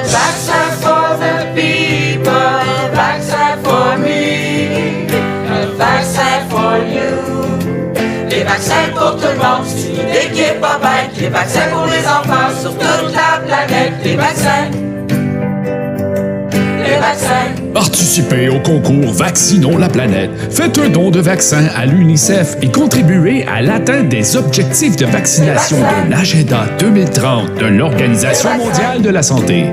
vaccin for the people, vaccin for me, vaccin for you. Les vaccins pour tout le monde, c'est une idée qui est pas bête. Les vaccins pour les enfants sur toute la planète. Les vaccins. Les vaccins. Participez au concours Vaccinons la planète. Faites un don de vaccin à l'UNICEF et contribuez à l'atteinte des objectifs de vaccination de l'Agenda 2030 de l'Organisation mondiale de la santé.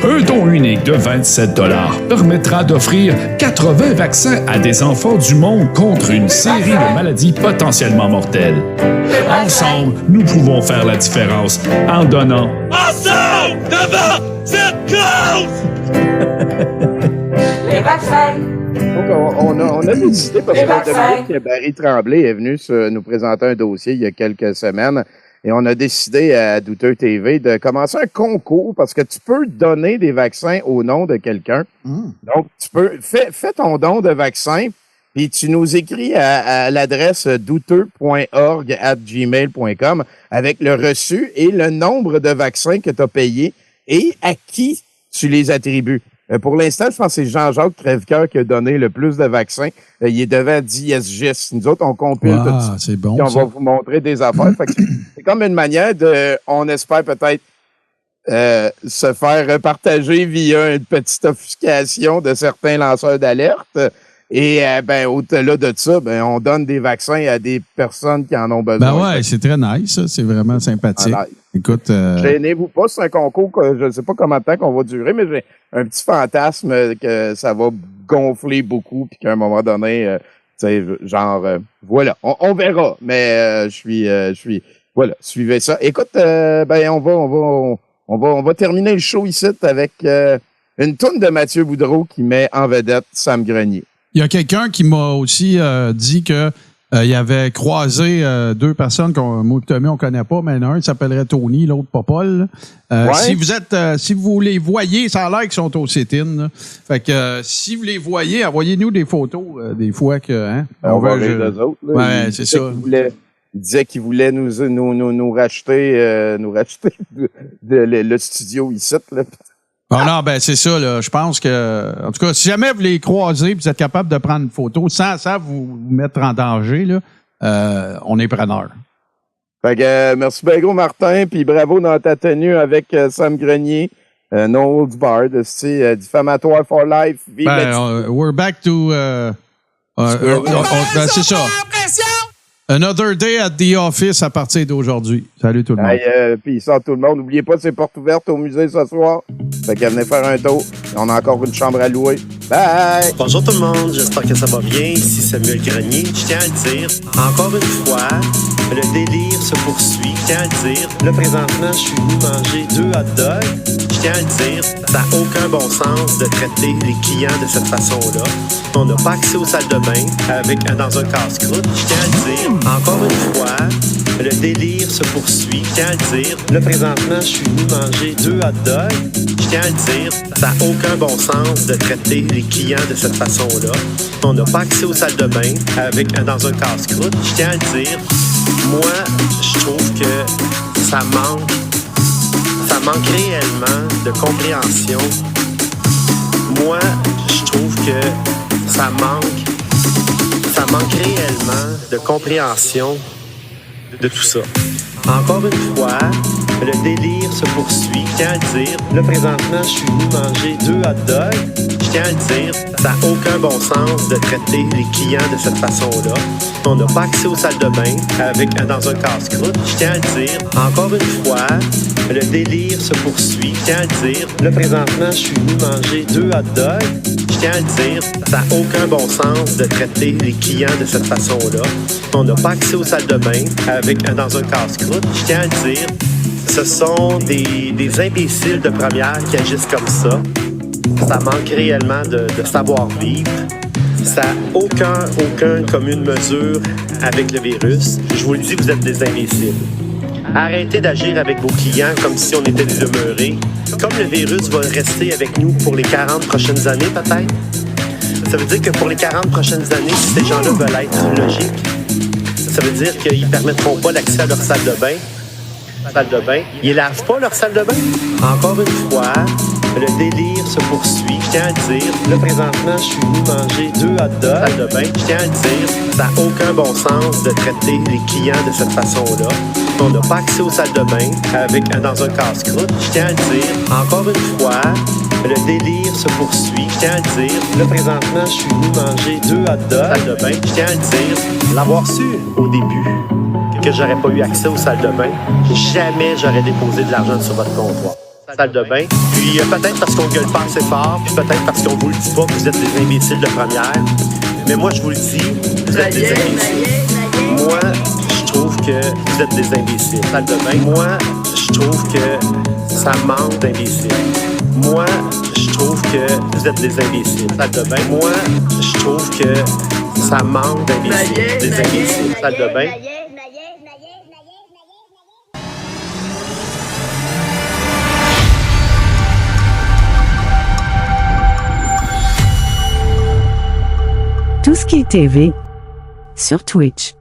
Un don unique de 27 $ permettra d'offrir 80 vaccins à des enfants du monde contre une série de maladies potentiellement mortelles. Ensemble, nous pouvons faire la différence en donnant. Ensemble, devant cette cause! Les vaccins. Donc, on a décidé, parce que Barry Tremblay est venu nous présenter un dossier il y a quelques semaines, et on a décidé à Douteux TV de commencer un concours, parce que tu peux donner des vaccins au nom de quelqu'un. Donc, tu peux fais ton don de vaccin, puis tu nous écris à l'adresse douteux.org@gmail.com avec le reçu et le nombre de vaccins que tu as payé et à qui tu les attribues. Pour l'instant, je pense que c'est Jean-Jacques Crèvecoeur qui a donné le plus de vaccins. Il est devant DSGIS. Nous autres, on compile tout ça. C'est bon, puis on va vous montrer des affaires. Fait que c'est comme une manière on espère peut-être se faire partager via une petite offuscation de certains lanceurs d'alerte. Et au-delà de ça, on donne des vaccins à des personnes qui en ont besoin. Ouais, c'est très nice, ça. C'est vraiment sympathique. Écoute, gênez-vous pas, c'est un concours que je ne sais pas combien de temps qu'on va durer, mais j'ai un petit fantasme que ça va gonfler beaucoup, puis qu'à un moment donné, voilà, on verra. Mais je suis, voilà, suivez ça. Écoute, on va terminer le show ici avec une toune de Mathieu Boudreau qui met en vedette Sam Grenier. Il y a quelqu'un qui m'a aussi dit que il y avait croisé 2 personnes moi et Tommy, on connaît pas, mais un s'appellerait Tony, l'autre pas Paul. Si vous les voyez, ça a l'air qu'ils sont au sit-in. Fait que si vous les voyez, envoyez-nous des photos des fois que on va rire d'eux autres. Là. Ouais, c'est ça. Il disait qu'il voulait nous racheter le studio ici. Là. Non, ben c'est ça, là. Je pense que. En tout cas, si jamais vous les croisez et vous êtes capable de prendre une photo sans vous mettre en danger, là, on est preneur. Fait que merci bien gros, Martin, puis bravo dans ta tenue avec Sam Grenier. No Holds Barred, c'est diffamatoire for life. We're back to c'est ça. Another day at the office à partir d'aujourd'hui. Salut tout le monde. Puis sort tout le monde. N'oubliez pas, c'est portes ouvertes au musée ce soir. Fait que venez faire un tour. On a encore une chambre à louer. Bye! Bonjour tout le monde, j'espère que ça va bien. Ici Samuel Grenier. Je tiens à le dire, encore une fois, le délire se poursuit. Je tiens à le dire, là présentement, je suis venu manger 2 hot dogs. Je tiens à le dire, ça n'a aucun bon sens de traiter les clients de cette façon-là. On n'a pas accès aux salles de bain dans un casse-croûte. Je tiens à le dire, encore une fois, le délire se poursuit. Je tiens à le dire, là présentement, je suis venu manger 2 hot dogs. Je tiens à le dire, ça n'a aucun bon sens de traiter les clients de cette façon-là. On n'a pas accès aux salles de bain dans un casse-croûte. Je tiens à le dire, moi, je trouve que ça manque réellement de compréhension. Moi, je trouve que ça manque réellement de compréhension de tout ça. Encore une fois, le délire se poursuit. Je tiens à le dire, là présentement, je suis venu manger 2 hot dogs. Je tiens à le dire, ça n'a aucun bon sens de traiter les clients de cette façon-là. On n'a pas accès aux salles de bain dans un casse-croûte. Je tiens à le dire, encore une fois, le délire se poursuit. Je tiens à le dire, là présentement, je suis venu manger 2 hot dogs. Je tiens à le dire, ça n'a aucun bon sens de traiter les clients de cette façon-là. On n'a pas accès aux salles de bain dans un casse-croûte. Je tiens à le dire, ce sont des imbéciles de première qui agissent comme ça. Ça manque réellement de savoir-vivre. Ça n'a aucun commune mesure avec le virus. Je vous le dis, vous êtes des imbéciles. Arrêtez d'agir avec vos clients comme si on était des demeurés. Comme le virus va rester avec nous pour les 40 prochaines années, peut-être. Ça veut dire que pour les 40 prochaines années, si ces gens-là veulent être logiques, ça veut dire qu'ils ne permettront pas l'accès à leur salle de bain. Ils lavent pas leur salle de bain. Encore une fois, le délire se poursuit. Je tiens à le dire, là présentement, je suis venu manger 2 hot dogs. Salle de bain. Je tiens à le dire, ça n'a aucun bon sens de traiter les clients de cette façon-là. On n'a pas accès aux salles de bain dans un casse-croûte. Je tiens à le dire, encore une fois, le délire se poursuit. Je tiens à le dire, là présentement, je suis venu manger 2 hot dogs. Salle de bain. Je tiens à le dire, l'avoir su au début que j'aurais pas eu accès aux salles de bain, jamais j'aurais déposé de l'argent sur votre comptoir. Salle de bain. Puis peut-être parce qu'on gueule pas assez fort, puis peut-être parce qu'on vous le dit pas que vous êtes des imbéciles de première. Mais moi, je vous le dis, vous êtes des imbéciles. Moi, je trouve que vous êtes des imbéciles. Salle de bain. Moi, je trouve que ça manque d'imbéciles. Moi, je trouve que vous êtes des imbéciles. Salle de bain. Moi, je trouve que ça manque d'imbéciles. Des imbéciles. Salle de bain. Tout ce qui est TV sur Twitch.